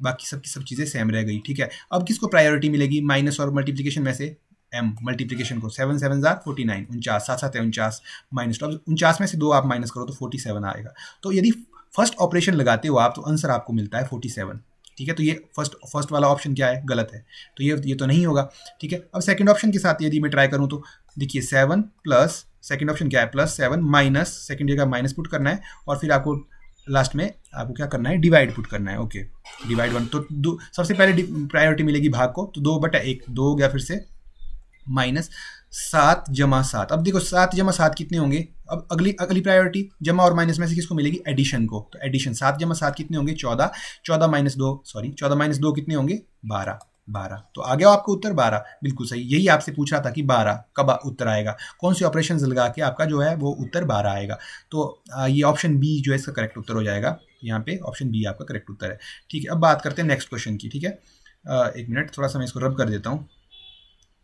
बाकी सब चीज़ें सेम रह गई। ठीक है, अब किसको प्रायोरिटी मिलेगी, माइनस और मल्टीप्लिकेशन में से m, मल्टीप्लिकेशन को, 7 7 49, 49, 7 7 49 माइनस, तो 49 में से 2 आप माइनस करो तो 47 आएगा। तो यदि फर्स्ट ऑपरेशन लगाते हो आप तो आंसर आपको मिलता है 47। ठीक है, तो ये फर्स्ट वाला ऑप्शन क्या है, गलत है, तो ये तो नहीं होगा। ठीक है, अब सेकंड ऑप्शन के साथ यदि मैं ट्राई करूँ तो देखिए 7 प्लस, सेकंड ऑप्शन क्या है, +7 माइनस, सेकंड जगह माइनस पुट करना है और फिर आपको लास्ट में आपको क्या करना है, डिवाइड पुट करना है। ओके, डिवाइड 1, तो सबसे पहले प्रायोरिटी मिलेगी भाग को, तो 2/1, 2 हो गया, फिर से माइनस 7 जमा 7। अब देखो 7 जमा 7 कितने होंगे, अब अगली प्रायोरिटी जमा और माइनस में से किसको मिलेगी, एडिशन को। तो एडिशन 7 जमा 7 कितने होंगे, 14, 14 माइनस 2 कितने होंगे, 12। तो आ गया आपका उत्तर 12, बिल्कुल सही। यही आपसे पूछ रहा था कि 12 कब उत्तर आएगा, कौन सी ऑपरेशन लगा के आपका जो है वो उत्तर 12 आएगा। तो ये ऑप्शन बी जो है इसका करेक्ट उत्तर हो जाएगा। यहाँ पे ऑप्शन बी आपका करेक्ट उत्तर है। ठीक है, अब बात करते हैं नेक्स्ट क्वेश्चन की। ठीक है, एक मिनट, थोड़ा सा मैं इसको रब कर देता हूँ।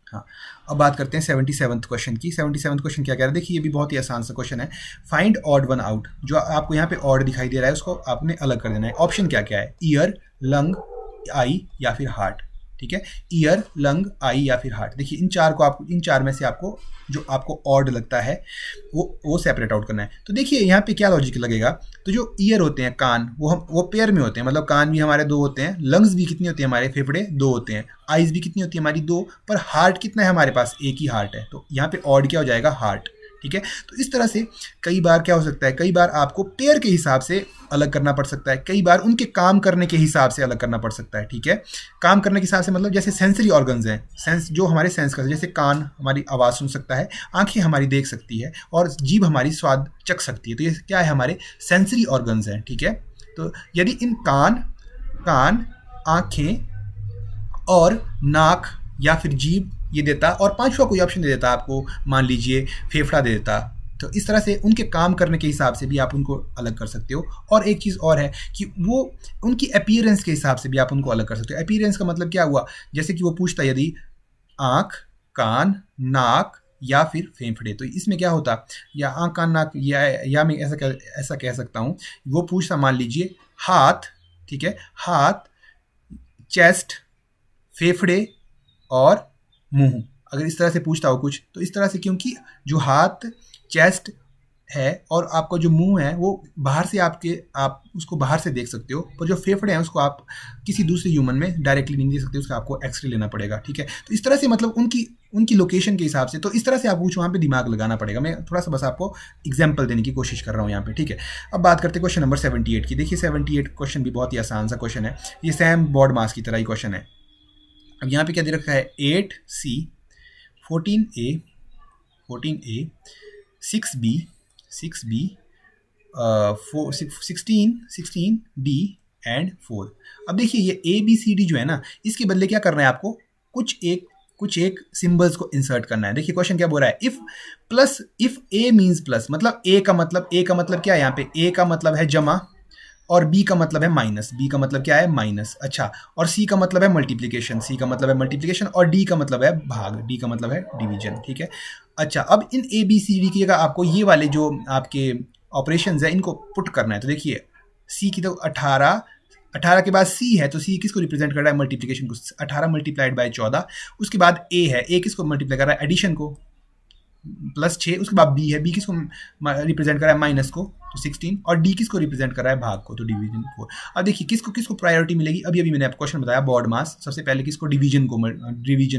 हाँ, अब बात करते हैं 77th क्वेश्चन की। 77th क्वेश्चन क्या कह रहा है, देखिए ये भी बहुत ही आसान सा क्वेश्चन है। फाइंड ऑड वन आउट, जो आपको यहाँ पे ऑड दिखाई दे रहा है उसको आपने अलग कर देना है। ऑप्शन क्या क्या है, ईयर, लंग, आई या फिर हार्ट। ठीक है, ईयर, लंग, आई या फिर हार्ट। देखिए इन चार में से आपको जो आपको ऑड लगता है वो सेपरेट आउट करना है। तो देखिए यहाँ पे क्या लॉजिक लगेगा, तो जो ईयर होते हैं, कान, वो पेयर में होते हैं, मतलब कान भी हमारे 2 होते हैं, लंग्स भी कितनी होती है हमारे, फेफड़े 2 होते हैं, आइज भी कितनी होती है हमारी 2, पर हार्ट कितना है हमारे पास, एक ही हार्ट है। तो यहाँ पे ऑड क्या हो जाएगा, हार्ट। ठीक है, तो इस तरह से कई बार क्या हो सकता है, कई बार आपको पेयर के हिसाब से अलग करना पड़ सकता है, कई बार उनके काम करने के हिसाब से अलग करना पड़ सकता है। ठीक है, काम करने के हिसाब से मतलब जैसे सेंसरी ऑर्गन्स हैं, सेंस जो हमारे सेंस करते हैं, जैसे कान हमारी आवाज़ सुन सकता है, आंखें हमारी देख सकती है और जीभ हमारी स्वाद चख सकती है। तो ये क्या है, हमारे सेंसरी ऑर्गन्स हैं। ठीक है, तो यदि इन कान, आंखें और नाक या फिर जीभ ये देता, और पांचवा कोई ऑप्शन दे देता आपको, मान लीजिए फेफड़ा दे देता, तो इस तरह से उनके काम करने के हिसाब से भी आप उनको अलग कर सकते हो। और एक चीज़ और है कि वो उनकी अपीयरेंस के हिसाब से भी आप उनको अलग कर सकते हो। अपीयरेंस का मतलब क्या हुआ, जैसे कि वो पूछता यदि आँख, कान, नाक या फिर फेफड़े, तो इसमें क्या होता, या आँख, कान, नाक, या मैं ऐसा कह सकता हूँ, वो पूछता मान लीजिए हाथ, ठीक है, हाथ, चेस्ट, फेफड़े और मुंह। अगर इस तरह से पूछता हो कुछ, तो इस तरह से, क्योंकि जो हाथ, चेस्ट है और आपका जो मुंह है वो बाहर से आप उसको बाहर से देख सकते हो, पर जो फेफड़े हैं उसको आप किसी दूसरे ह्यूमन में डायरेक्टली नहीं देख सकते, उसका आपको एक्सरे लेना पड़ेगा। ठीक है, तो इस तरह से मतलब उनकी लोकेशन के हिसाब से, तो इस तरह से आप पूछो, वहाँ पे दिमाग लगाना पड़ेगा। मैं थोड़ा सा बस आपको एग्जाम्पल देने की कोशिश कर रहा हूँ यहाँ पे। ठीक है, अब बात करते हैं क्वेश्चन नंबर 78 की। देखिए 78 क्वेश्चन भी बहुत ही आसान सा क्वेश्चन है, ये सैम बॉडमास की तरह ही क्वेश्चन है। अब यहाँ पे क्या दे रखा है, 8C, 14A, 6B, 16D and 4। अब देखिए ये ABCD जो है ना, इसके बदले क्या करना है आपको, कुछ एक सिंबल्स को इंसर्ट करना है। देखिए क्वेश्चन क्या बोल रहा है, इफ A मीन्स प्लस, मतलब A का मतलब क्या है, यहाँ पे A का मतलब है जमा, और B का मतलब है माइनस, B का मतलब क्या है, माइनस। अच्छा, और C का मतलब है मल्टीप्लिकेशन, और D का मतलब है भाग, D का मतलब है डिवीजन। ठीक है, अच्छा, अब इन ABCD की जगह आपको ये वाले जो आपके ऑपरेशंस है इनको पुट करना है। तो देखिए C की तो 18 के बाद C है, तो C किसको रिप्रेजेंट कर रहा है, मल्टीप्लिकेशन को, 18 मल्टीप्लाइड बाय 14। उसके बाद A है, A किसको मल्टीप्लाई कर रहा है, एडिशन को, प्लस 6। उसके बाद B है, B किसको रिप्रेजेंट कर रहा है, माइनस को, तो 16। और D किसको रिप्रेजेंट कर रहा है, भाग को, तो डिवीजन 4। अब देखिए किसको प्रायोरिटी मिलेगी, अभी मैंने आपको क्वेश्चन बताया बॉड मास, सबसे पहले किसको, डिवीजन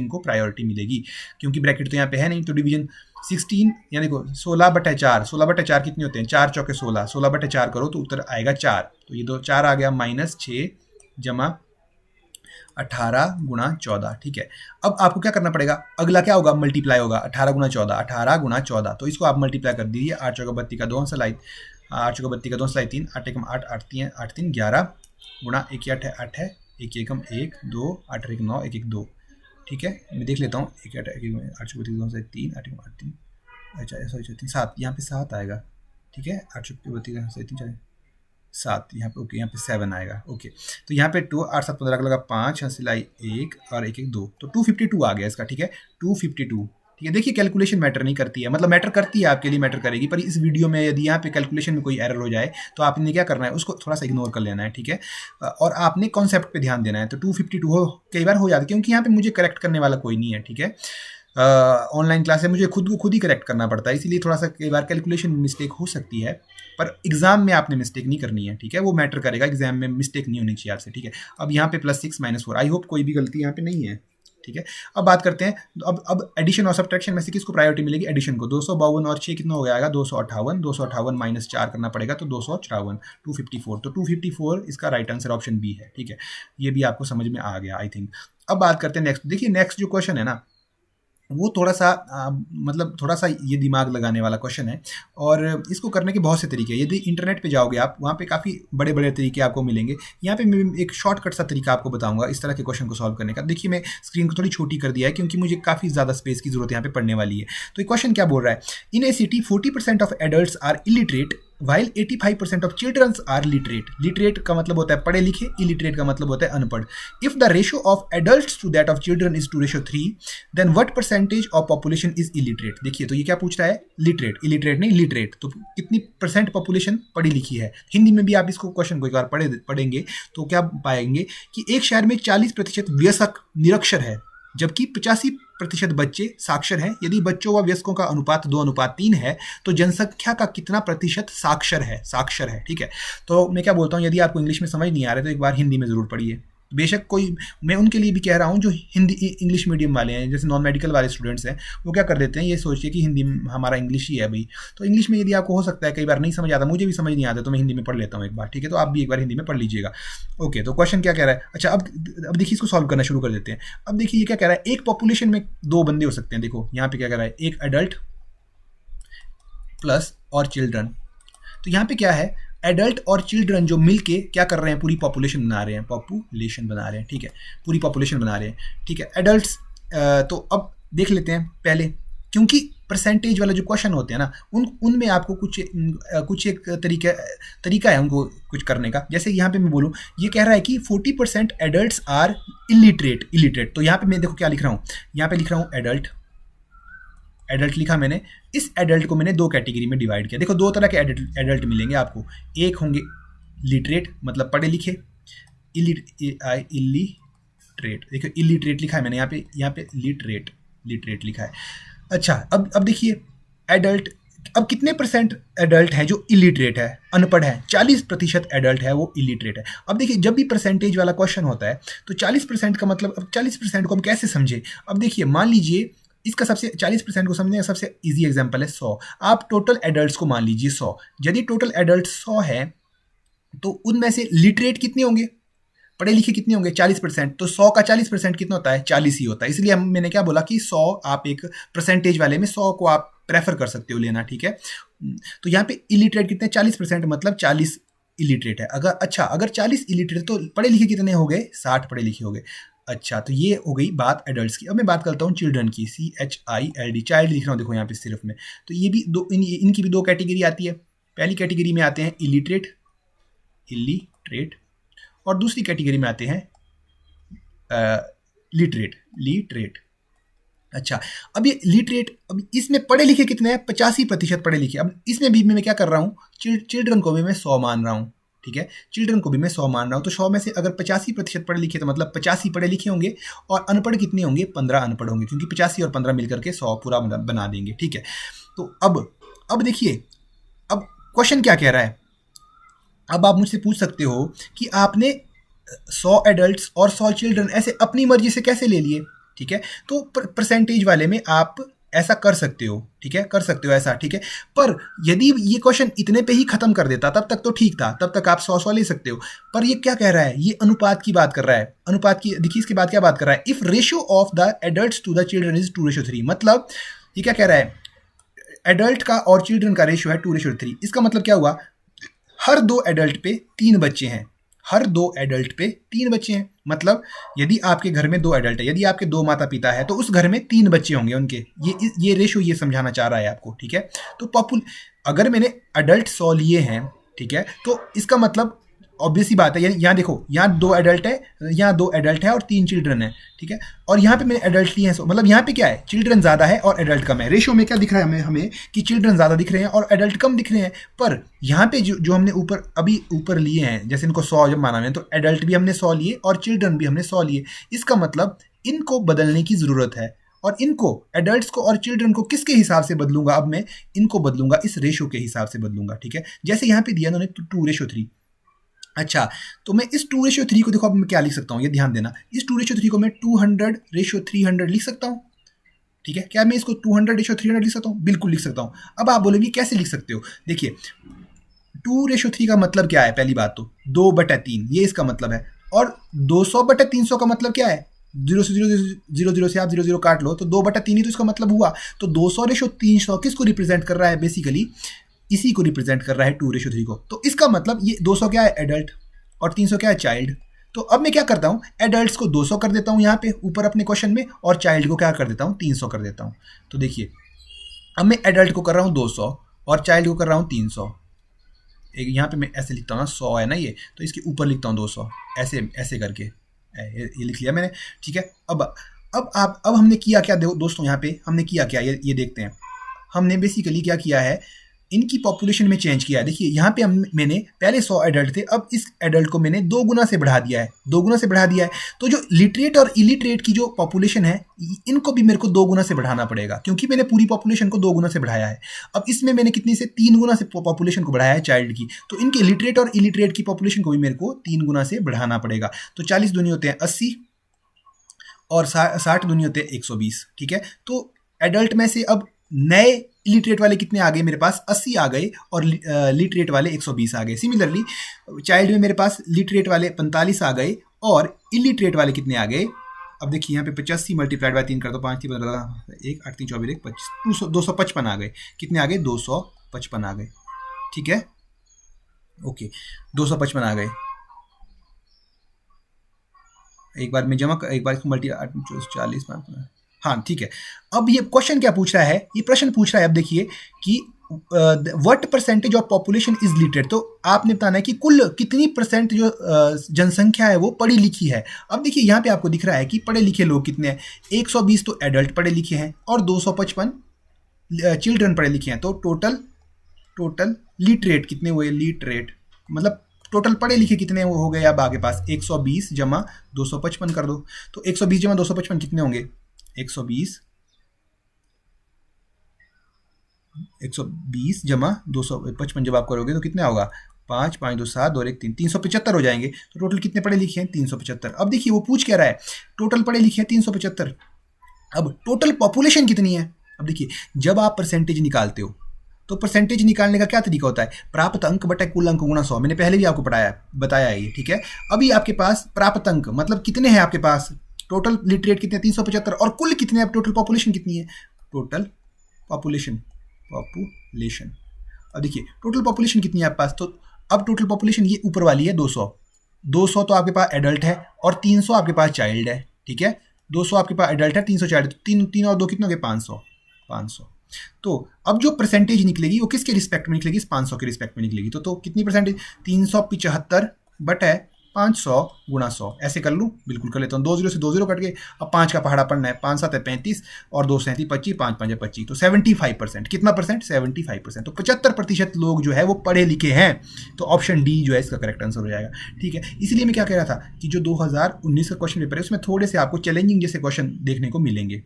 को प्रायोरिटी मिलेगी, क्योंकि ब्रैकेट तो यहाँ पे है नहीं, तो डिवीजन 16 यानी देखो 16/4 कितने होते हैं, 4 चौके 16, 16/4 करो तो उत्तर आएगा 4। तो ये 4 आ गया, माइनस 6 जमा 18 गुणा 14। ठीक है, अब आपको क्या करना पड़ेगा, अगला क्या होगा, मल्टीप्लाई होगा, 18 गुणा 14, तो इसको आप मल्टीप्लाई कर दीजिए, 8 चौका 32 का 2 सलाई 3, 8 एकम 8, 8 3 11 गुणा 1 8 है, 1 एकम 1 2, 8 1 9, 1 1 2। ठीक है, मैं देख लेता हूँ, 1 8 8 32 2 3, 8 एकम 8 3, अच्छा सॉरी 7, यहाँ पे 7 आएगा। ठीक है, 8 32 3 7, यहाँ पे ओके, यहाँ पे 7 आएगा। ओके, तो यहाँ पे 2 8 7 15 का लगा 5, सिलाई 1 और 1 1 2, तो 252 आ गया इसका। ठीक है, 252। ठीक है, देखिए कैलकुलेशन मैटर नहीं करती है, मतलब मैटर करती है, आपके लिए मैटर करेगी, पर इस वीडियो में यदि यहाँ पे कैलकुलेशन में कोई एरर हो जाए तो आपने क्या करना है, उसको थोड़ा सा इग्नोर कर लेना है। ठीक है, और आपने कॉन्सेप्ट पे ध्यान देना है। तो 252 कई बार हो जाता है, क्योंकि यहाँ पे मुझे करेक्ट करने वाला कोई नहीं है। ठीक है, ऑनलाइन क्लास है, मुझे खुद ही करेक्ट करना पड़ता है, इसीलिए थोड़ा सा कई बार कैलकुलेशन में मिस्टेक हो सकती है, पर एग्जाम में आपने मिस्टेक नहीं करनी है। ठीक है, वो मैटर करेगा, एग्जाम में मिस्टेक नहीं होनी चाहिए आपसे। ठीक है, अब यहाँ पे +6 -4, आई होप कोई भी गलती यहाँ पे नहीं है। ठीक है, अब बात करते हैं, अब एडिशन और सब्ट्रैक्शन में से किसको प्रायोरिटी मिलेगी, एडिशन को। 252 और 6 कितना हो जाएगा, 258, 258 माइनस 4 करना पड़ेगा, तो 254, 254, तो 254 इसका राइट आंसर ऑप्शन बी है। ठीक है, ये भी आपको समझ में आ गया आई थिंक। अब बात करते हैं नेक्स्ट। देखिए नेक्स्ट जो क्वेश्चन है ना, वो थोड़ा सा मतलब थोड़ा सा ये दिमाग लगाने वाला क्वेश्चन है, और इसको करने के बहुत से तरीके हैं। यदि इंटरनेट पे जाओगे आप, वहाँ पे काफ़ी बड़े बड़े तरीके आपको मिलेंगे। यहाँ पे मैं एक शॉर्टकट सा तरीका आपको बताऊंगा इस तरह के क्वेश्चन को सॉल्व करने का। देखिए मैं स्क्रीन को थोड़ी छोटी कर दिया है, क्योंकि मुझे काफ़ी ज़्यादा स्पेस की जरूरत यहाँ पे पढ़ने वाली है। तो ये क्वेश्चन क्या बोल रहा है, in a city 40% of adult are illiterate while 85% of children are literate. Literate का मतलब होता है पढ़े लिखे, illiterate का मतलब होता है अनपढ़. If the ratio of adults to that of children is 2:3, then what percentage of population is illiterate? देखिए तो ये क्या पूछ रहा है, literate, illiterate नहीं literate. तो कितनी परसेंट पॉपुलेशन पढ़ी लिखी है. हिंदी में भी आप इसको क्वेश्चन को एक बार पढ़ेंगे तो क्या पाएंगे कि एक शहर में 40% वयस्क निरक्षर है, जबकि 85% बच्चे साक्षर हैं. यदि बच्चों व वयस्कों का अनुपात 2:3 है तो जनसंख्या का कितना प्रतिशत साक्षर है. ठीक है, तो मैं क्या बोलता हूँ, यदि आपको इंग्लिश में समझ नहीं आ रहा है तो एक बार हिंदी में ज़रूर पढ़िए. बेशक कोई, मैं उनके लिए भी कह रहा हूँ जो हिंदी इंग्लिश मीडियम वाले हैं, जैसे नॉन मेडिकल वाले स्टूडेंट्स हैं, वो क्या कर देते हैं, ये सोचिए कि हिंदी हमारा इंग्लिश ही है भाई, तो इंग्लिश में यदि आपको हो सकता है कई बार नहीं समझ आता, मुझे भी समझ नहीं आता, तो मैं हिंदी में पढ़ लेता हूँ एक बार. ठीक है, तो आप भी एक बार हिंदी में पढ़ लीजिएगा. ओके, तो क्वेश्चन क्या कह रहा है. अच्छा, अब देखिए इसको सॉल्व करना शुरू कर देते हैं. अब देखिए ये क्या कह रहा है, एक पॉपुलेशन में 2 बंदे हो सकते हैं. देखो यहाँ पे क्या कह रहा है, एक एडल्ट प्लस और चिल्ड्रन. तो यहाँ पे क्या है, एडल्ट और चिल्ड्रन जो मिलके क्या कर रहे हैं, पूरी पॉपुलेशन बना रहे हैं. ठीक है, पूरी पॉपुलेशन बना रहे हैं. ठीक है, एडल्ट्स. तो अब देख लेते हैं पहले, क्योंकि परसेंटेज वाला जो क्वेश्चन होते हैं ना, उनमें आपको कुछ एक तरीका है उनको कुछ करने का. जैसे यहाँ पे मैं बोलूँ, ये कह रहा है कि 40% एडल्ट्स आर इलिटरेट. तो यहाँ पे मैं देखो क्या लिख रहा हूँ, यहाँ पे लिख रहा हूँ एडल्ट लिखा मैंने. इस एडल्ट को मैंने 2 कैटेगरी में डिवाइड किया. देखो 2 तरह के एडल्ट मिलेंगे आपको. एक होंगे लिटरेट मतलब पढ़े लिखे, इलिटरेट. देखो इलिटरेट लिखा है मैंने यहाँ पे लिटरेट लिखा है. अच्छा, अब देखिए एडल्ट, अब कितने परसेंट एडल्ट हैं जो इलिटरेट है, अनपढ़ है. 40% एडल्ट है वो इलिटरेट है. अब देखिए जब भी परसेंटेज वाला क्वेश्चन होता है तो 40% का मतलब, अब 40% को हम कैसे समझे. अब देखिए मान लीजिए इसका सबसे 40% को समझने का सबसे इजी एग्जांपल है 100. आप टोटल एडल्ट्स को मान लीजिए 100. यदि टोटल एडल्ट 100 है तो उनमें से लिटरेट कितने होंगे, पढ़े लिखे कितने होंगे, 40%. तो 100 का 40% कितना होता है, 40 ही होता है. इसलिए मैंने क्या बोला कि 100, आप एक परसेंटेज वाले में 100 को आप प्रेफर कर सकते हो लेना. ठीक है, तो यहाँ पे इलिटरेट कितने, 40% मतलब 40 इलिटरेट है. अगर 40 इलिटरेट तो पढ़े लिखे कितने हो गए, 60 पढ़े लिखे हो गए. अच्छा, तो ये हो गई बात एडल्ट्स की. अब मैं बात करता हूँ चिल्ड्रन की, CHILD, चाइल्ड लिख रहा हूँ देखो यहाँ पे सिर्फ में. तो ये भी इनकी भी 2 कैटेगरी आती है. पहली कैटेगरी में आते हैं इलिटरेट और दूसरी कैटेगरी में आते हैं लिटरेट. अच्छा, अब ये लिटरेट, अब इसमें पढ़े लिखे कितने हैं, 85% पढ़े लिखे. अब इसमें भी मैं क्या कर रहा हूँ, चिल्ड्रन को भी मैं 100 मान रहा हूँ. ठीक है, चिल्ड्रन को भी मैं 100 मान रहा हूँ. तो 100 में से अगर 85% पढ़े लिखे तो मतलब 85 पढ़े लिखे होंगे, और अनपढ़ कितने होंगे, 15 अनपढ़ होंगे, क्योंकि 85 और 15 मिलकर के 100 पूरा बना देंगे. ठीक है, तो अब देखिए, अब क्वेश्चन क्या कह रहा है. अब आप मुझसे पूछ सकते हो कि आपने 100 एडल्ट्स और 100 चिल्ड्रन ऐसे अपनी मर्जी से कैसे ले लिए. ठीक है, तो परसेंटेज वाले में आप ऐसा कर सकते हो. ठीक है, कर सकते हो ऐसा. ठीक है, पर यदि ये क्वेश्चन इतने पे ही खत्म कर देता तब तक तो ठीक था, तब तक आप 100 ले सकते हो. पर ये क्या कह रहा है, ये अनुपात की बात कर रहा है. अनुपात की, देखिए इसके बाद क्या बात कर रहा है, if ratio of the adults to the children is 2:3. मतलब ये क्या कह रहा है, एडल्ट का और चिल्ड्रन का रेशियो है 2:3. इसका मतलब क्या हुआ, हर 2 एडल्ट पे 3 बच्चे हैं. मतलब यदि आपके घर में 2 एडल्ट है, यदि आपके 2 माता पिता है, तो उस घर में 3 बच्चे होंगे उनके. ये रेशियो ये समझाना चाह रहा है आपको. ठीक है, तो अगर मैंने एडल्ट 100 लिए हैं, ठीक है, तो इसका मतलब ऑब्वियस ही बात है, यहाँ देखो, यहाँ 2 एडल्ट है, यहाँ 2 एडल्ट है और 3 चिल्ड्रन है. ठीक है, और यहाँ पे मैंने एडल्ट लिए हैं 100, मतलब यहाँ पे क्या है, चिल्ड्रन ज़्यादा है और एडल्ट कम है. रेशियो में क्या दिख रहा है हमें कि चिल्ड्रन ज़्यादा दिख रहे हैं और एडल्ट कम दिख रहे हैं. पर यहाँ पे जो हमने ऊपर लिए हैं, जैसे इनको 100 जब माना है, तो एडल्ट भी हमने 100 लिए और चिल्ड्रन भी हमने 100 लिए. इसका मतलब इनको बदलने की ज़रूरत है, और इनको, एडल्ट्स को और चिल्ड्रन को किसके हिसाब से बदलूंगा, अब मैं इनको बदलूंगा इस रेशियो के हिसाब से बदलूंगा. ठीक है, जैसे यहाँ पे दिया उन्होंने 2:3. अच्छा, तो मैं इस 2:3 को देखो, अब मैं क्या लिख सकता हूँ, ये ध्यान देना. इस 2:3 को मैं 200:300 लिख सकता हूँ. ठीक है, क्या मैं इसको 200:300 लिख सकता हूँ, बिल्कुल लिख सकता हूँ. अब आप बोलेंगे कैसे लिख सकते हो. देखिए 2:3 का मतलब क्या है, पहली बात तो 2/3, ये इसका मतलब है. और 200/300 का मतलब क्या है, 0 से 0 से आप 0 काट लो तो 2/3 ही तो इसका मतलब हुआ. तो 200:300 किसको रिप्रेजेंट कर रहा है, बेसिकली इसी को रिप्रेजेंट कर रहा है 2:3 को. तो इसका मतलब ये 200 क्या है, एडल्ट, और 300 क्या है, चाइल्ड. तो अब मैं क्या करता हूँ, एडल्ट्स को 200 कर देता हूँ यहाँ पे ऊपर अपने क्वेश्चन में, और चाइल्ड को क्या कर देता हूँ, 300 कर देता हूँ. तो देखिए अब मैं एडल्ट को कर रहा हूँ 200 और चाइल्ड को कर रहा हूँ 300. एक यहाँ पे मैं ऐसे लिखता हूँ ना, 100 है ना ये, तो इसके ऊपर लिखता हूँ 200, ऐसे ऐसे करके ये लिख लिया मैंने, ठीक है। अब हमने किया क्या दोस्तों, यहाँ पे हमने किया क्या, ये देखते हैं। हमने बेसिकली क्या किया है, इनकी पॉपुलेशन में चेंज किया है। देखिए यहाँ पे मैंने पहले 100 एडल्ट थे, अब इस एडल्ट को मैंने 2 गुना से बढ़ा दिया है, 2 गुना से बढ़ा दिया है। तो जो लिटरेट और इलिटरेट की जो पॉपुलेशन है, इनको भी मेरे को 2 गुना से बढ़ाना पड़ेगा, क्योंकि मैंने पूरी पॉपुलेशन को 2 गुना से बढ़ाया है। अब इसमें मैंने कितनी से 3 गुना से पॉपुलेशन को बढ़ाया है चाइल्ड की, तो इनके लिटरेट और इलिटरेट की पॉपुलेशन को भी मेरे को 3 गुना से बढ़ाना पड़ेगा। तो 40 दूनी होते हैं 80 और 60 दूनी होते हैं 120, ठीक है। तो एडल्ट में से अब नए इलिटरेट वाले कितने आ गए मेरे पास, 80 आ गए, और लिटरेट वाले 120 आ गए। सिमिलरली चाइल्ड में मेरे पास लिटरेट वाले 45 आ गए और इलिटरेट वाले कितने आ गए। अब देखिए यहाँ पे 85 मल्टीप्लाइड बाय 3 कर दो, 5 3 1 8 3 24 1 25 255 आ गए। कितने आ गए, 255 आ गए, ठीक है, ओके 255 आ गए। एक बार में जमा, एक बार इसको मल्टी 40, हाँ ठीक है। अब ये क्वेश्चन क्या पूछ रहा है, ये प्रश्न पूछ रहा है, अब देखिए कि what percentage of population is literate. तो आपने बताना है कि कुल कितनी परसेंट जो जनसंख्या है वो पढ़ी लिखी है। अब देखिए यहाँ पे आपको दिख रहा है कि पढ़े लिखे लोग कितने हैं, 120 तो एडल्ट पढ़े लिखे हैं और 255 चिल्ड्रन पढ़े लिखे हैं। तो टोटल लिटरेट कितने हुए, लिटरेट मतलब टोटल पढ़े लिखे कितने वो हो गए। अब आगे पास 120 जमा 255 कर दो, तो 120 जमा 255 कितने होंगे, 120 जमा 255 जब आप करोगे तो कितना होगा, 5 5 2 7 2 1 3 375 हो जाएंगे। तो टोटल कितने पढ़े लिखे हैं, 375। अब देखिए वो पूछ क्या रहा है, टोटल पढ़े लिखे हैं 375। अब टोटल पॉपुलेशन कितनी है। अब देखिए जब आप परसेंटेज निकालते हो तो परसेंटेज निकालने का क्या तरीका होता है, प्राप्त अंक बटा कुल अंक गुणा 100। मैंने पहले भी आपको बताया है ये, ठीक है। अभी आपके पास प्राप्त अंक मतलब कितने हैं आपके पास, टोटल लिटरेट कितने 375 और कुल कितने हैं, टोटल पॉपुलेशन कितनी है, टोटल पॉपुलेशन। अब देखिए टोटल पॉपुलेशन कितनी है आपके पास, तो अब टोटल पॉपुलेशन ये ऊपर वाली है 200 तो आपके पास एडल्ट है और 300 आपके पास चाइल्ड है, ठीक है। 200 आपके पास एडल्ट है, 300 चाइल्ड, तीन और 2 कितने हो गए, 500। तो अब जो परसेंटेज निकलेगी वो किसके रिस्पेक्ट में निकलेगी, इस 500 के रिस्पेक्ट में निकलेगी। तो कितनी परसेंटेज, 375 बटे 500 गुणा 100, ऐसे कर लूँ, बिल्कुल कर लेता हूँ। 2 0 से 2 0 कट गए। अब 5 का पहाड़ा पड़ना है, 5 7 है 35 और 2 7 25, 5 5 25, तो 75%। कितना परसेंट, 75%। तो 75% लोग जो है वो पढ़े लिखे हैं। तो ऑप्शन डी जो है इसका करेक्ट आंसर हो जाएगा, ठीक है। इसलिए मैं क्या कह रहा था कि जो 2019 का क्वेश्चन पेपर है उसमें थोड़े से आपको चैलेंजिंग जैसे क्वेश्चन देखने को मिलेंगे,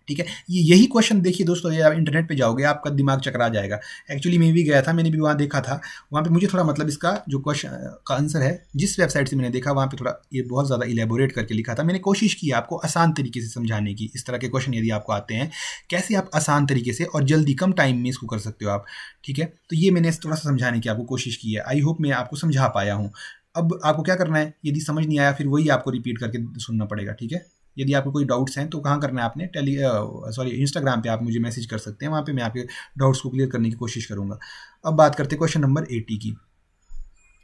ठीक है। यही क्वेश्चन देखिए दोस्तों, ये आप इंटरनेट पे जाओगे आपका दिमाग चकरा जाएगा। एक्चुअली मैं भी गया था, मैंने भी वहाँ देखा था, वहाँ पे मुझे थोड़ा मतलब इसका जो क्वेश्चन का आंसर है जिस वेबसाइट से मैंने देखा वहाँ पे थोड़ा ये बहुत ज़्यादा इलेबोरेट करके लिखा था। मैंने कोशिश की आपको आसान तरीके से समझाने की। इस तरह के क्वेश्चन यदि आपको आते हैं, कैसे आप आसान तरीके से और जल्दी कम टाइम में इसको कर सकते हो आप, ठीक है। तो ये मैंने थोड़ा सा समझाने की आपको कोशिश की है। आई होप मैं आपको समझा पाया हूँ। अब आपको क्या करना है, यदि समझ नहीं आया फिर वही आपको रिपीट करके सुनना पड़ेगा, ठीक है। यदि आपको कोई डाउट्स हैं तो कहाँ करना है आपने, इंस्टाग्राम पे आप मुझे मैसेज कर सकते हैं, वहाँ पे मैं आपके डाउट्स को क्लियर करने की कोशिश करूँगा। अब बात करते हैं क्वेश्चन नंबर 80 की।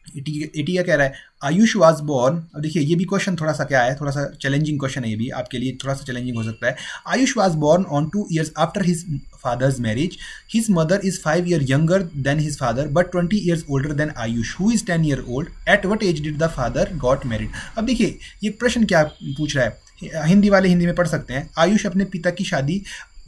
80 क्या कह रहा है, आयुष वाज बॉर्न। अब देखिए ये भी क्वेश्चन थोड़ा सा क्या है, थोड़ा सा चैलेंजिंग क्वेश्चन है, ये भी आपके लिए थोड़ा सा चैलेंजिंग हो सकता है। Ayush was born on 2 years after his father's marriage. His mother is 5 years younger than his father but 20 years older than Ayush who is 10 year old। At what age did the father got married. अब देखिए ये प्रश्न क्या पूछ रहा है, हिंदी वाले हिंदी में पढ़ सकते हैं। आयुष अपने पिता की शादी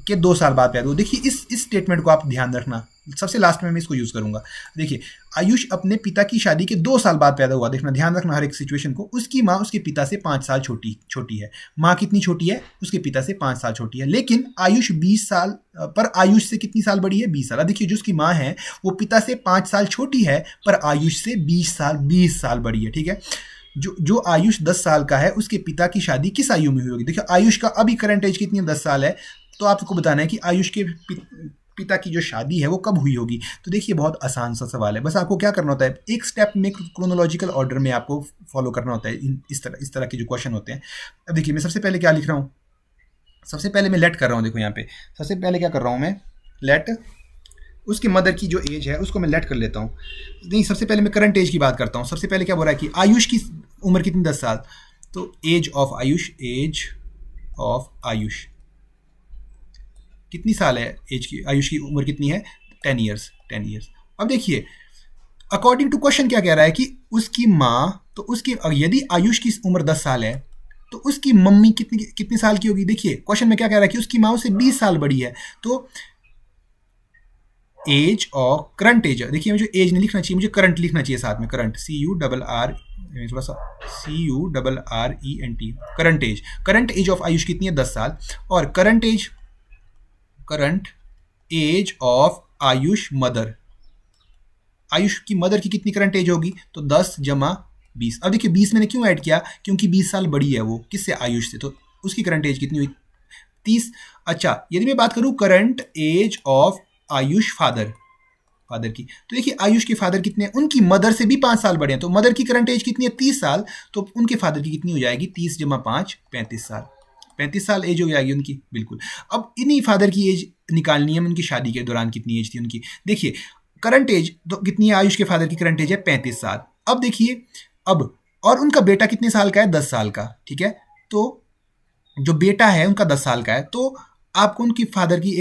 के 2 साल बाद पैदा हुआ। देखिए इस स्टेटमेंट को आप ध्यान रखना, सबसे लास्ट में मैं इसको यूज़ करूंगा। देखिए आयुष अपने पिता की शादी के 2 साल बाद पैदा हुआ। देखना, ध्यान रखना हर एक सिचुएशन को। उसकी माँ उसके पिता से 5 साल छोटी है। माँ कितनी छोटी है, उसके पिता से 5 साल छोटी है। लेकिन आयुष 20 साल पर आयुष से कितनी साल बड़ी है, 20 साल। देखिए जो उसकी माँ है वो पिता से 5 साल छोटी है पर आयुष से 20 साल बड़ी है, ठीक है। जो आयुष 10 साल का है उसके पिता की शादी किस आयु में हुई होगी। देखिए आयुष का अभी करंट एज कितनी है, 10 साल है। तो आपको बताना है कि आयुष के पिता की जो शादी है वो कब हुई होगी। तो देखिए बहुत आसान सा सवाल है, बस आपको क्या करना होता है, एक स्टेप में क्रोनोलॉजिकल ऑर्डर में आपको फॉलो करना होता है इस तरह के जो क्वेश्चन होते हैं। अब देखिए मैं सबसे पहले क्या लिख रहा हूँ, सबसे पहले मैं लेट कर रहा हूँ। देखो यहाँ पे सबसे पहले क्या कर रहा हूँ मैं, लेट उसकी मदर की जो एज है उसको मैं लेट कर लेता हूँ। नहीं, सबसे पहले मैं करंट एज की बात करता हूँ। सबसे पहले क्या बोल रहा है कि आयुष की उम्र कितनी, 10 साल। तो एज ऑफ आयुष कितनी साल है, एज की आयुष की उम्र कितनी है, 10 years। अब देखिए अकॉर्डिंग टू क्वेश्चन क्या कह रहा है कि उसकी माँ, तो उसकी यदि आयुष की उम्र 10 साल है तो उसकी मम्मी कितनी कितने साल की होगी। देखिए क्वेश्चन में क्या कह रहा है कि उसकी माँ उससे 20 साल बड़ी है, तो एज और करंट एज, देखिए मुझे एज नहीं लिखना चाहिए, मुझे करंट लिखना चाहिए साथ में, करंट थोड़ा सा CURRENT, current age. Current age of Ayush कितनी है, 10 साल। और current age of Ayush mother, Ayush की मदर की कितनी करंट एज होगी, तो 10 जमा 20। अब देखिए 20 मैंने क्यों ऐड किया, क्योंकि 20 साल बड़ी है वो किससे, आयुष से, तो उसकी करंट एज कितनी हुई, 30। अच्छा यदि मैं बात करूं current age of Ayush father की, तो देखिए आयुष के फादर कितने, उनकी मदर से भी 5 साल बड़े हैं, तो मदर की करंट एज कितनी है, 30 साल, तो उनके फादर की कितनी हो जाएगी, 30 जमा 5 35 साल, 35 साल एज हो जाएगी उनकी, बिल्कुल। अब इन्हीं फादर की एज निकालनी है, उनकी शादी के दौरान कितनी एज थी उनकी। देखिए करंट एज तो कितनी है, आयुष के फादर की करंट एज है 35 साल। अब देखिए अब, और उनका बेटा कितने साल का है, 10 साल का, ठीक है। तो जो बेटा है उनका 10 साल का है, तो आपको उनकी फादर की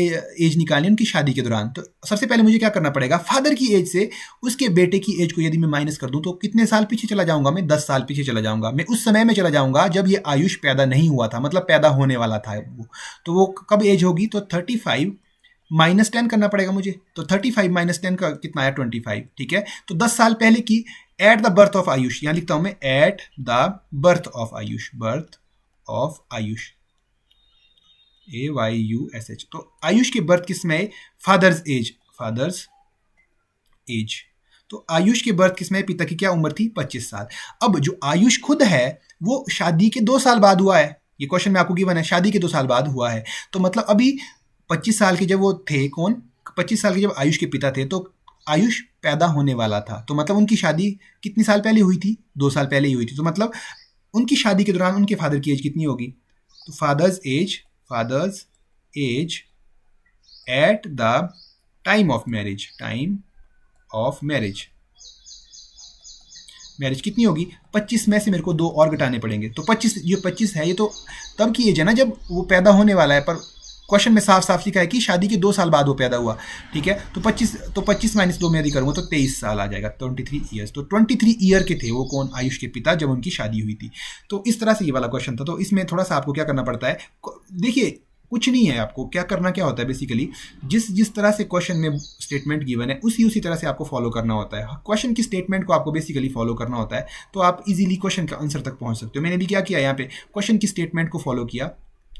एज निकालनी है उनकी शादी के दौरान। तो सबसे पहले मुझे क्या करना पड़ेगा, फादर की एज से उसके बेटे की एज को यदि मैं माइनस कर दूं तो कितने साल पीछे चला जाऊंगा, मैं 10 साल पीछे चला जाऊंगा। मैं उस समय में चला जाऊंगा जब ये आयुष पैदा नहीं हुआ था, मतलब पैदा होने वाला था वो। तो वो कब एज होगी, तो 35 माइनस 10 करना पड़ेगा मुझे, तो 35 माइनस 10 का कितना है, 25, ठीक है। तो 10 साल पहले की at the birth of Ayush, यहां लिखता हूं मैं at the birth of Ayush, AYUSH। तो आयुष के बर्थ किस में है, फादर्स एज। तो आयुष के बर्थ किस में, पिता की क्या उम्र थी, 25 साल। अब जो आयुष खुद है वो शादी के 2 साल बाद हुआ है, ये क्वेश्चन में आपको गिवन है, शादी के 2 साल बाद हुआ है। तो मतलब अभी 25 साल के जब वो थे, कौन, 25 साल के जब आयुष के पिता थे, तो आयुष पैदा होने वाला था, तो मतलब उनकी शादी कितने साल पहले हुई थी, 2 साल पहले ही हुई थी। तो मतलब उनकी शादी के दौरान उनके फादर की एज कितनी होगी, तो father's age at the time of marriage, marriage कितनी होगी, 25 में से मेरे को 2 और घटाने पड़ेंगे। तो 25, ये 25 है, ये तो तब की एज है ना जब वो पैदा होने वाला है, पर क्वेश्चन में साफ साफ लिखा है कि शादी के 2 साल बाद वो पैदा हुआ, ठीक है। तो 25 माइनस 2 में यदि करूँगा तो 23 साल आ जाएगा, 23 ईयर्स। तो 23 ईयर के थे वो, कौन, आयुष के पिता, जब उनकी शादी हुई थी। तो इस तरह से ये वाला क्वेश्चन था। तो इसमें थोड़ा सा आपको क्या करना पड़ता है, देखिए कुछ नहीं है, आपको क्या करना क्या होता है, बेसिकली जिस तरह से क्वेश्चन में स्टेटमेंट गिवन है उसी तरह से आपको फॉलो करना होता है। क्वेश्चन की स्टेटमेंट को आपको बेसिकली फॉलो करना होता है, तो आप इजीली क्वेश्चन का आंसर तक पहुंच सकते हो। मैंने भी क्या किया, यहाँ पे क्वेश्चन की स्टेटमेंट को फॉलो किया,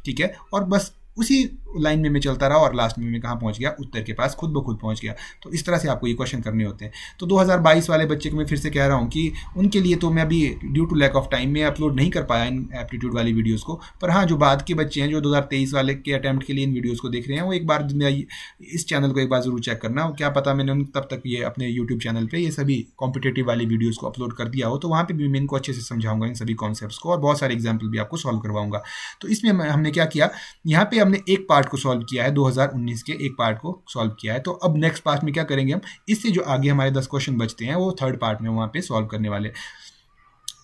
ठीक है, और बस उसी लाइन में मैं चलता रहा, और लास्ट में मैं कहाँ पहुंच गया, उत्तर के पास खुद ब खुद पहुंच गया। तो इस तरह से आपको ये क्वेश्चन करने होते हैं। तो 2022 वाले बच्चे को मैं फिर से कह रहा हूँ कि उनके लिए तो मैं अभी due to lack of time में अपलोड नहीं कर पाया इन एप्टीट्यूड वाली वीडियोज़ को, पर हाँ जो बाद के बच्चे हैं जो 2023 वाले के अटैम्प्ट के लिए इन वीडियोज़ को देख रहे हैं, वो एक बार इस चैनल को एक बार ज़रूर चेक करना। क्या पता मैंने तब तक ये अपने यूट्यूब चैनल पर ये सभी कॉम्पिटेटिव वाली वीडियोज़ को अपलोड कर दिया हो, तो वहाँ पर भी मैं इनको अच्छे से समझाऊंगा इन सभी कॉन्सेप्ट्स को, और बहुत सारे एग्जाम्पल भी आपको सॉल्व करवाऊंगा। तो इसमें हमने क्या किया, यहाँ पे हमने एक पार्ट को सॉल्व किया है, 2019 के एक पार्ट को सॉल्व किया है। तो अब नेक्स्ट पार्ट में क्या करेंगे हम, इससे जो आगे हमारे 10 क्वेश्चन बचते हैं वो थर्ड पार्ट में वहाँ पे सॉल्व करने वाले।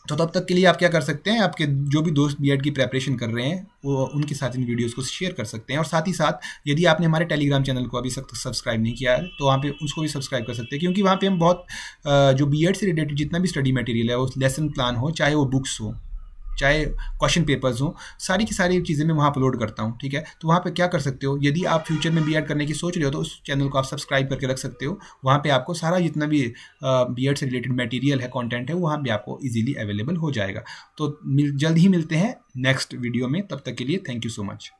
तो तब तक के लिए आप क्या कर सकते हैं, आपके जो भी दोस्त बीएड की प्रेपरेशन कर रहे हैं वो उनके साथ इन वीडियोस को शेयर कर सकते हैं। और साथ ही साथ यदि आपने हमारे टेलीग्राम चैनल को अभी सब्सक्राइब नहीं किया है तो वहाँ पे उसको भी सब्सक्राइब कर सकते हैं, क्योंकि वहाँ पे हम बहुत जो बीएड से रिलेटेड जितना भी स्टडी मटेरियल है, वो लेसन प्लान हो, चाहे वो बुक्स हो, चाहे क्वेश्चन पेपर्स हो, सारी की सारी चीज़ें मैं वहाँ अपलोड करता हूँ, ठीक है। तो वहाँ पे क्या कर सकते हो, यदि आप फ्यूचर में बीएड करने की सोच रहे हो तो उस चैनल को आप सब्सक्राइब करके रख सकते हो। वहाँ पे आपको सारा जितना भी बीएड से रिलेटेड मटेरियल है, कंटेंट है, वहाँ पे आपको इजीली अवेलेबल हो जाएगा। तो जल्द ही मिलते हैं नेक्स्ट वीडियो में, तब तक के लिए थैंक यू सो मच।